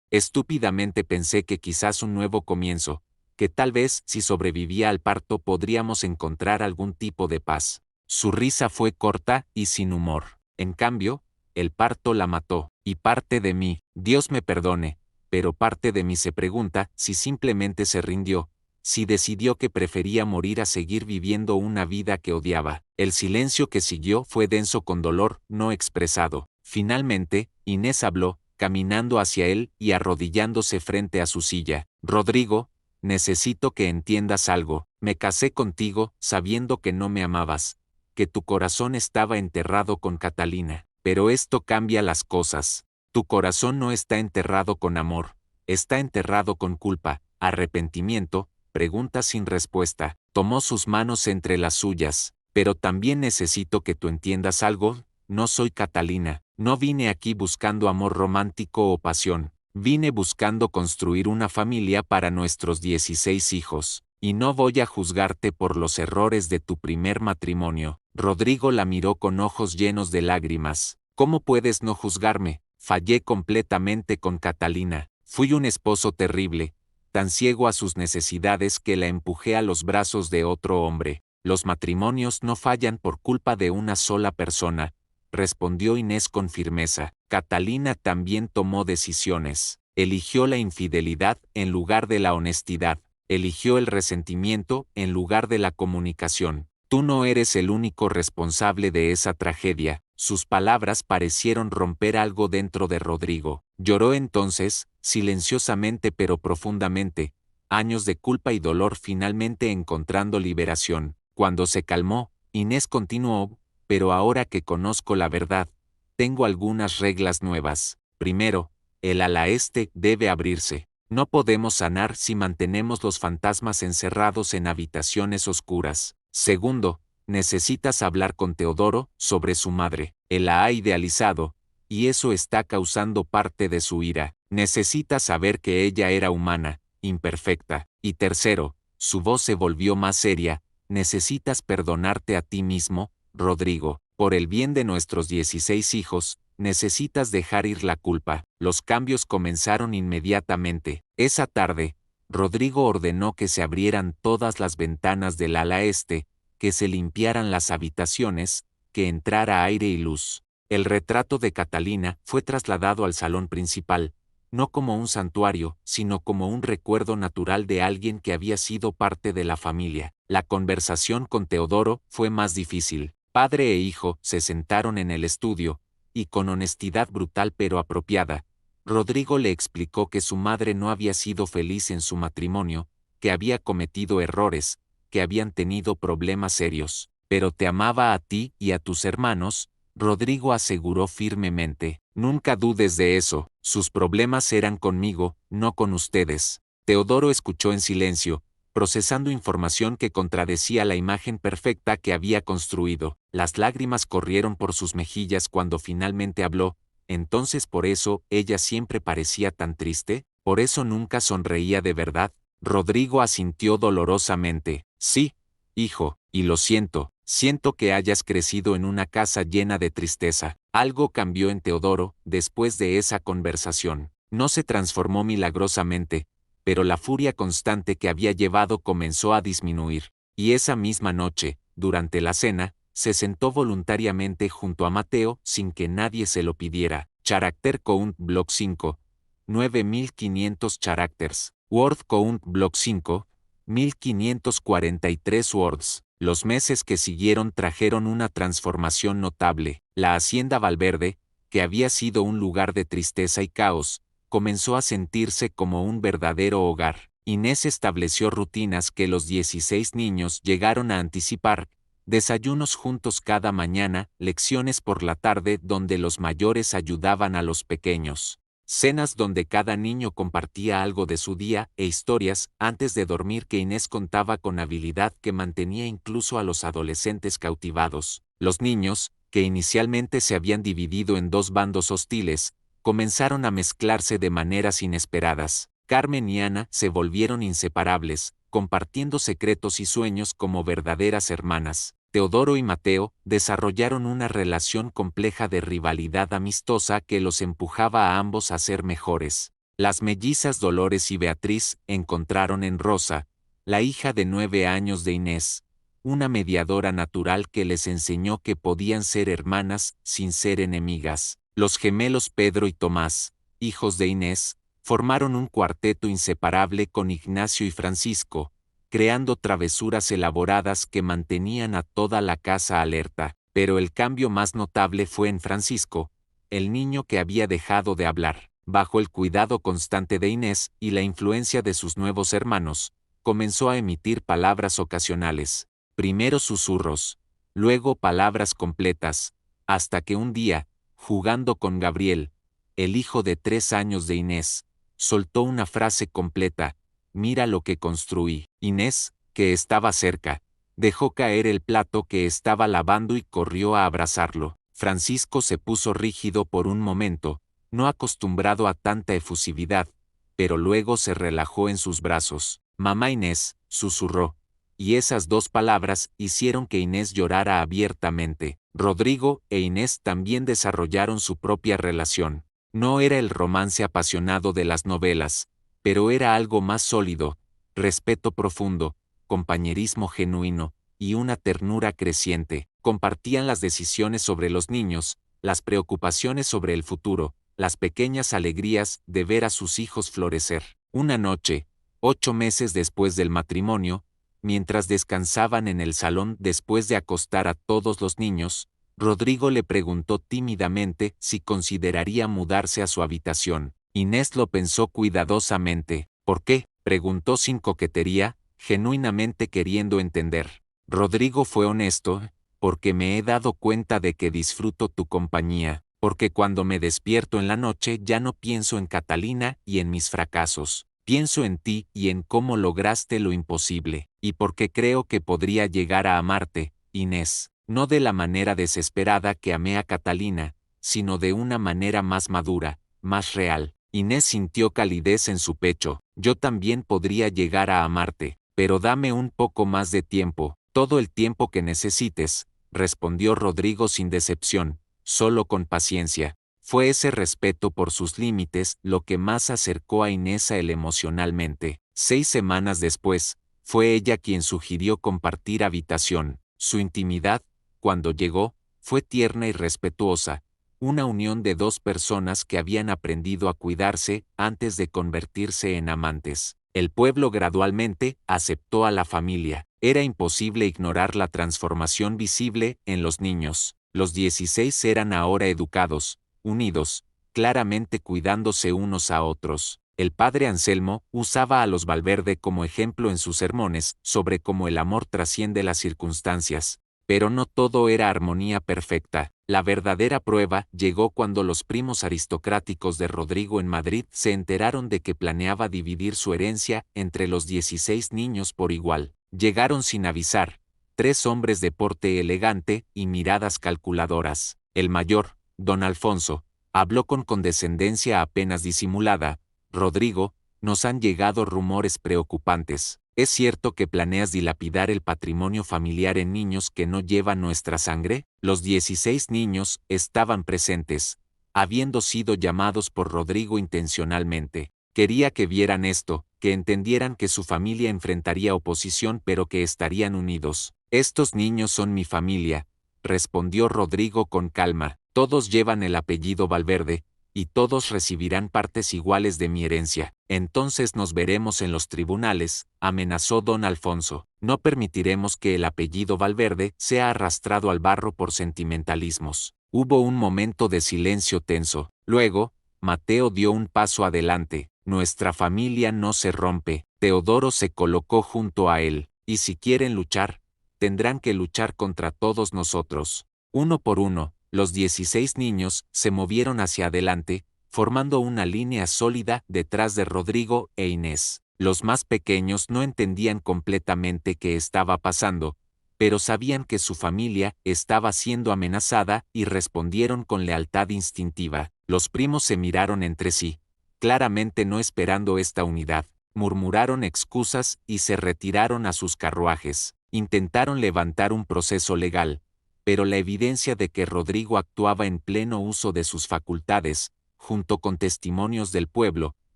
estúpidamente pensé que quizás un nuevo comienzo, que tal vez si sobrevivía al parto podríamos encontrar algún tipo de paz. Su risa fue corta y sin humor. En cambio, el parto la mató, y parte de mí, Dios me perdone, pero parte de mí se pregunta si simplemente se rindió, si decidió que prefería morir a seguir viviendo una vida que odiaba. El silencio que siguió fue denso con dolor no expresado. Finalmente, Inés habló, caminando hacia él y arrodillándose frente a su silla. Rodrigo, necesito que entiendas algo. Me casé contigo sabiendo que no me amabas, que tu corazón estaba enterrado con Catalina. Pero esto cambia las cosas. Tu corazón no está enterrado con amor, está enterrado con culpa, arrepentimiento, preguntas sin respuesta. Tomó sus manos entre las suyas. Pero también necesito que tú entiendas algo, no soy Catalina. No vine aquí buscando amor romántico o pasión. Vine buscando construir una familia para nuestros 16 hijos. Y no voy a juzgarte por los errores de tu primer matrimonio. Rodrigo la miró con ojos llenos de lágrimas. ¿Cómo puedes no juzgarme? Fallé completamente con Catalina. Fui un esposo terrible, tan ciego a sus necesidades que la empujé a los brazos de otro hombre. Los matrimonios no fallan por culpa de una sola persona, respondió Inés con firmeza. Catalina también tomó decisiones. Eligió la infidelidad en lugar de la honestidad. Eligió el resentimiento en lugar de la comunicación. Tú no eres el único responsable de esa tragedia. Sus palabras parecieron romper algo dentro de Rodrigo. Lloró entonces, silenciosamente pero profundamente, años de culpa y dolor finalmente encontrando liberación. Cuando se calmó, Inés continuó, pero ahora que conozco la verdad, tengo algunas reglas nuevas. Primero, El ala este debe abrirse. No podemos sanar si mantenemos los fantasmas encerrados en habitaciones oscuras. Segundo, necesitas hablar con Teodoro sobre su madre. Él la ha idealizado, y eso está causando parte de su ira. Necesitas saber que ella era humana, imperfecta. Y tercero, su voz se volvió más seria, necesitas perdonarte a ti mismo, Rodrigo. Por el bien de nuestros 16 hijos, necesitas dejar ir la culpa. Los cambios comenzaron inmediatamente. Esa tarde, Rodrigo ordenó que se abrieran todas las ventanas del ala este, que se limpiaran las habitaciones, que entrara aire y luz. El retrato de Catalina fue trasladado al salón principal, no como un santuario, sino como un recuerdo natural de alguien que había sido parte de la familia. La conversación con Teodoro fue más difícil. Padre e hijo se sentaron en el estudio, y con honestidad brutal pero apropiada, Rodrigo le explicó que su madre no había sido feliz en su matrimonio, que había cometido errores, que habían tenido problemas serios. Pero te amaba a ti y a tus hermanos, Rodrigo aseguró firmemente. Nunca dudes de eso, sus problemas eran conmigo, no con ustedes. Teodoro escuchó en silencio, procesando información que contradecía la imagen perfecta que había construido. Las lágrimas corrieron por sus mejillas cuando finalmente habló. Entonces por eso ella siempre parecía tan triste, por eso nunca sonreía de verdad. Rodrigo asintió dolorosamente. Sí, hijo, y lo siento. Siento que hayas crecido en una casa llena de tristeza. Algo cambió en Teodoro después de esa conversación. No se transformó milagrosamente, pero la furia constante que había llevado comenzó a disminuir. Y esa misma noche, durante la cena, se sentó voluntariamente junto a Mateo sin que nadie se lo pidiera. Character Count Block 5, 9500 characters. Word Count Block 5, 1543 words. Los meses que siguieron trajeron una transformación notable. La hacienda Valverde, que había sido un lugar de tristeza y caos, comenzó a sentirse como un verdadero hogar. Inés estableció rutinas que los 16 niños llegaron a anticipar: desayunos juntos cada mañana, lecciones por la tarde donde los mayores ayudaban a los pequeños, cenas donde cada niño compartía algo de su día e historias antes de dormir que Inés contaba con habilidad que mantenía incluso a los adolescentes cautivados. Los niños, que inicialmente se habían dividido en dos bandos hostiles, comenzaron a mezclarse de maneras inesperadas. Carmen y Ana se volvieron inseparables, compartiendo secretos y sueños como verdaderas hermanas. Teodoro y Mateo desarrollaron una relación compleja de rivalidad amistosa que los empujaba a ambos a ser mejores. Las mellizas Dolores y Beatriz encontraron en Rosa, la hija de 9 años de Inés, una mediadora natural que les enseñó que podían ser hermanas sin ser enemigas. Los gemelos Pedro y Tomás, hijos de Inés, formaron un cuarteto inseparable con Ignacio y Francisco, creando travesuras elaboradas que mantenían a toda la casa alerta. Pero el cambio más notable fue en Francisco, el niño que había dejado de hablar. Bajo el cuidado constante de Inés y la influencia de sus nuevos hermanos, comenzó a emitir palabras ocasionales, primero susurros, luego palabras completas, hasta que un día, jugando con Gabriel, el hijo de 3 años de Inés, soltó una frase completa: mira lo que construí. Inés, que estaba cerca, dejó caer el plato que estaba lavando y corrió a abrazarlo. Francisco se puso rígido por un momento, no acostumbrado a tanta efusividad, pero luego se relajó en sus brazos. Mamá Inés, susurró, y esas 2 palabras hicieron que Inés llorara abiertamente. Rodrigo e Inés también desarrollaron su propia relación. No era el romance apasionado de las novelas, pero era algo más sólido: respeto profundo, compañerismo genuino, y una ternura creciente. Compartían las decisiones sobre los niños, las preocupaciones sobre el futuro, las pequeñas alegrías de ver a sus hijos florecer. Una noche, 8 meses después del matrimonio, mientras descansaban en el salón después de acostar a todos los niños, Rodrigo le preguntó tímidamente si consideraría mudarse a su habitación. Inés lo pensó cuidadosamente. ¿Por qué?, preguntó sin coquetería, genuinamente queriendo entender. Rodrigo fue honesto: porque me he dado cuenta de que disfruto tu compañía. porque cuando me despierto en la noche ya no pienso en Catalina y en mis fracasos. Pienso en ti y en cómo lograste lo imposible, y porque creo que podría llegar a amarte, Inés, no de la manera desesperada que amé a Catalina, sino de una manera más madura, más real. Inés sintió calidez en su pecho. Yo también podría llegar a amarte, pero dame un poco más de tiempo, todo el tiempo que necesites, respondió Rodrigo sin decepción, solo con paciencia. Fue ese respeto por sus límites lo que más acercó a Inés a él emocionalmente. 6 semanas después, fue ella quien sugirió compartir habitación. Su intimidad, cuando llegó, fue tierna y respetuosa, una unión de dos personas que habían aprendido a cuidarse antes de convertirse en amantes. El pueblo gradualmente aceptó a la familia. Era imposible ignorar la transformación visible en los niños. Los 16 eran ahora educados, unidos, claramente cuidándose unos a otros. El padre Anselmo usaba a los Valverde como ejemplo en sus sermones sobre cómo el amor trasciende las circunstancias. Pero no todo era armonía perfecta. La verdadera prueba llegó cuando los primos aristocráticos de Rodrigo en Madrid se enteraron de que planeaba dividir su herencia entre los 16 niños por igual. Llegaron sin avisar, 3 hombres de porte elegante y miradas calculadoras. El mayor, don Alfonso, habló con condescendencia apenas disimulada. Rodrigo, nos han llegado rumores preocupantes. ¿Es cierto que planeas dilapidar el patrimonio familiar en niños que no llevan nuestra sangre? Los 16 niños estaban presentes, habiendo sido llamados por Rodrigo intencionalmente. Quería que vieran esto, que entendieran que su familia enfrentaría oposición pero que estarían unidos. Estos niños son mi familia, respondió Rodrigo con calma. Todos llevan el apellido Valverde, y todos recibirán partes iguales de mi herencia. Entonces nos veremos en los tribunales, amenazó don Alfonso. No permitiremos que el apellido Valverde sea arrastrado al barro por sentimentalismos. Hubo un momento de silencio tenso. Luego, Mateo dio un paso adelante. Nuestra familia no se rompe. Teodoro se colocó junto a él. Y si quieren luchar, tendrán que luchar contra todos nosotros. Uno por uno, los 16 niños se movieron hacia adelante, formando una línea sólida detrás de Rodrigo e Inés. Los más pequeños no entendían completamente qué estaba pasando, pero sabían que su familia estaba siendo amenazada y respondieron con lealtad instintiva. Los primos se miraron entre sí, claramente no esperando esta unidad. Murmuraron excusas y se retiraron a sus carruajes. Intentaron levantar un proceso legal, pero la evidencia de que Rodrigo actuaba en pleno uso de sus facultades, junto con testimonios del pueblo,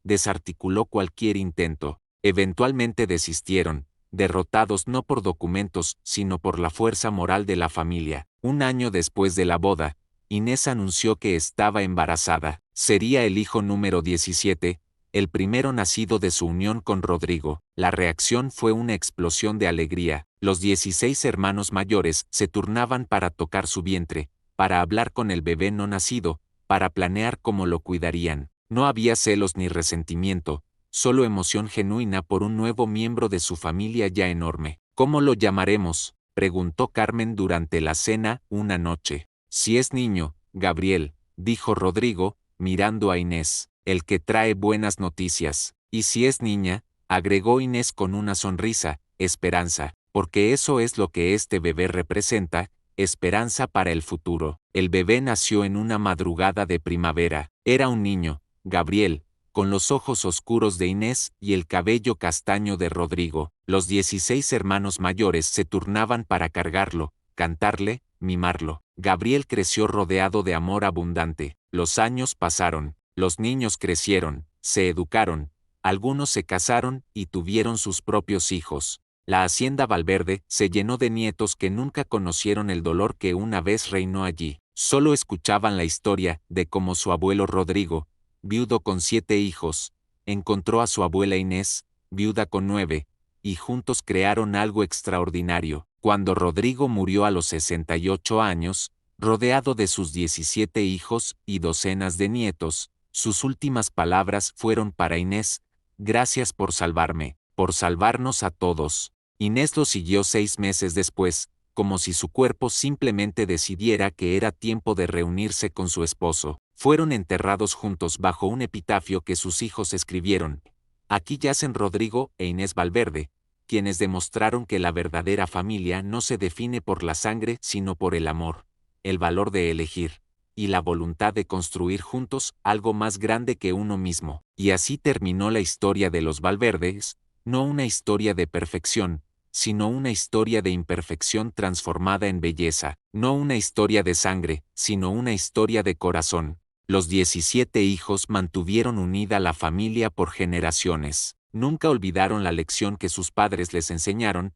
desarticuló cualquier intento. Eventualmente desistieron, derrotados no por documentos, sino por la fuerza moral de la familia. Un año después de la boda, Inés anunció que estaba embarazada. Sería el hijo número 17, el primero nacido de su unión con Rodrigo. La reacción fue una explosión de alegría. Los 16 hermanos mayores se turnaban para tocar su vientre, para hablar con el bebé no nacido, para planear cómo lo cuidarían. No había celos ni resentimiento, solo emoción genuina por un nuevo miembro de su familia ya enorme. ¿Cómo lo llamaremos?, preguntó Carmen durante la cena una noche. Si es niño, Gabriel, dijo Rodrigo, mirando a Inés, el que trae buenas noticias. Y si es niña, agregó Inés con una sonrisa, Esperanza, porque eso es lo que este bebé representa, esperanza para el futuro. El bebé nació en una madrugada de primavera. Era un niño, Gabriel, con los ojos oscuros de Inés y el cabello castaño de Rodrigo. Los 16 hermanos mayores se turnaban para cargarlo, cantarle, mimarlo. Gabriel creció rodeado de amor abundante. Los años pasaron, los niños crecieron, se educaron, algunos se casaron y tuvieron sus propios hijos. La hacienda Valverde se llenó de nietos que nunca conocieron el dolor que una vez reinó allí. Solo escuchaban la historia de cómo su abuelo Rodrigo, viudo con 7 hijos, encontró a su abuela Inés, viuda con 9, y juntos crearon algo extraordinario. Cuando Rodrigo murió a los 68 años, rodeado de sus 17 hijos y docenas de nietos, sus últimas palabras fueron para Inés: gracias por salvarme, por salvarnos a todos. Inés lo siguió 6 meses después, como si su cuerpo simplemente decidiera que era tiempo de reunirse con su esposo. Fueron enterrados juntos bajo un epitafio que sus hijos escribieron. Aquí yacen Rodrigo e Inés Valverde, quienes demostraron que la verdadera familia no se define por la sangre sino por el amor, el valor de elegir, y la voluntad de construir juntos algo más grande que uno mismo. Y así terminó la historia de los Valverdes, no una historia de perfección, sino una historia de imperfección transformada en belleza, no una historia de sangre, sino una historia de corazón. Los 17 hijos mantuvieron unida la familia por generaciones. Nunca olvidaron la lección que sus padres les enseñaron,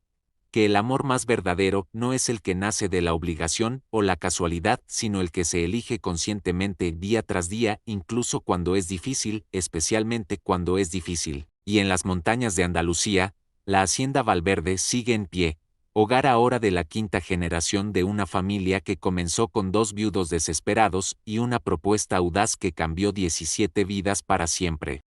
que el amor más verdadero no es el que nace de la obligación o la casualidad, sino el que se elige conscientemente día tras día, incluso cuando es difícil, especialmente cuando es difícil. Y en las montañas de Andalucía, la hacienda Valverde sigue en pie, hogar ahora de la quinta generación de una familia que comenzó con 2 viudos desesperados y una propuesta audaz que cambió 17 vidas para siempre.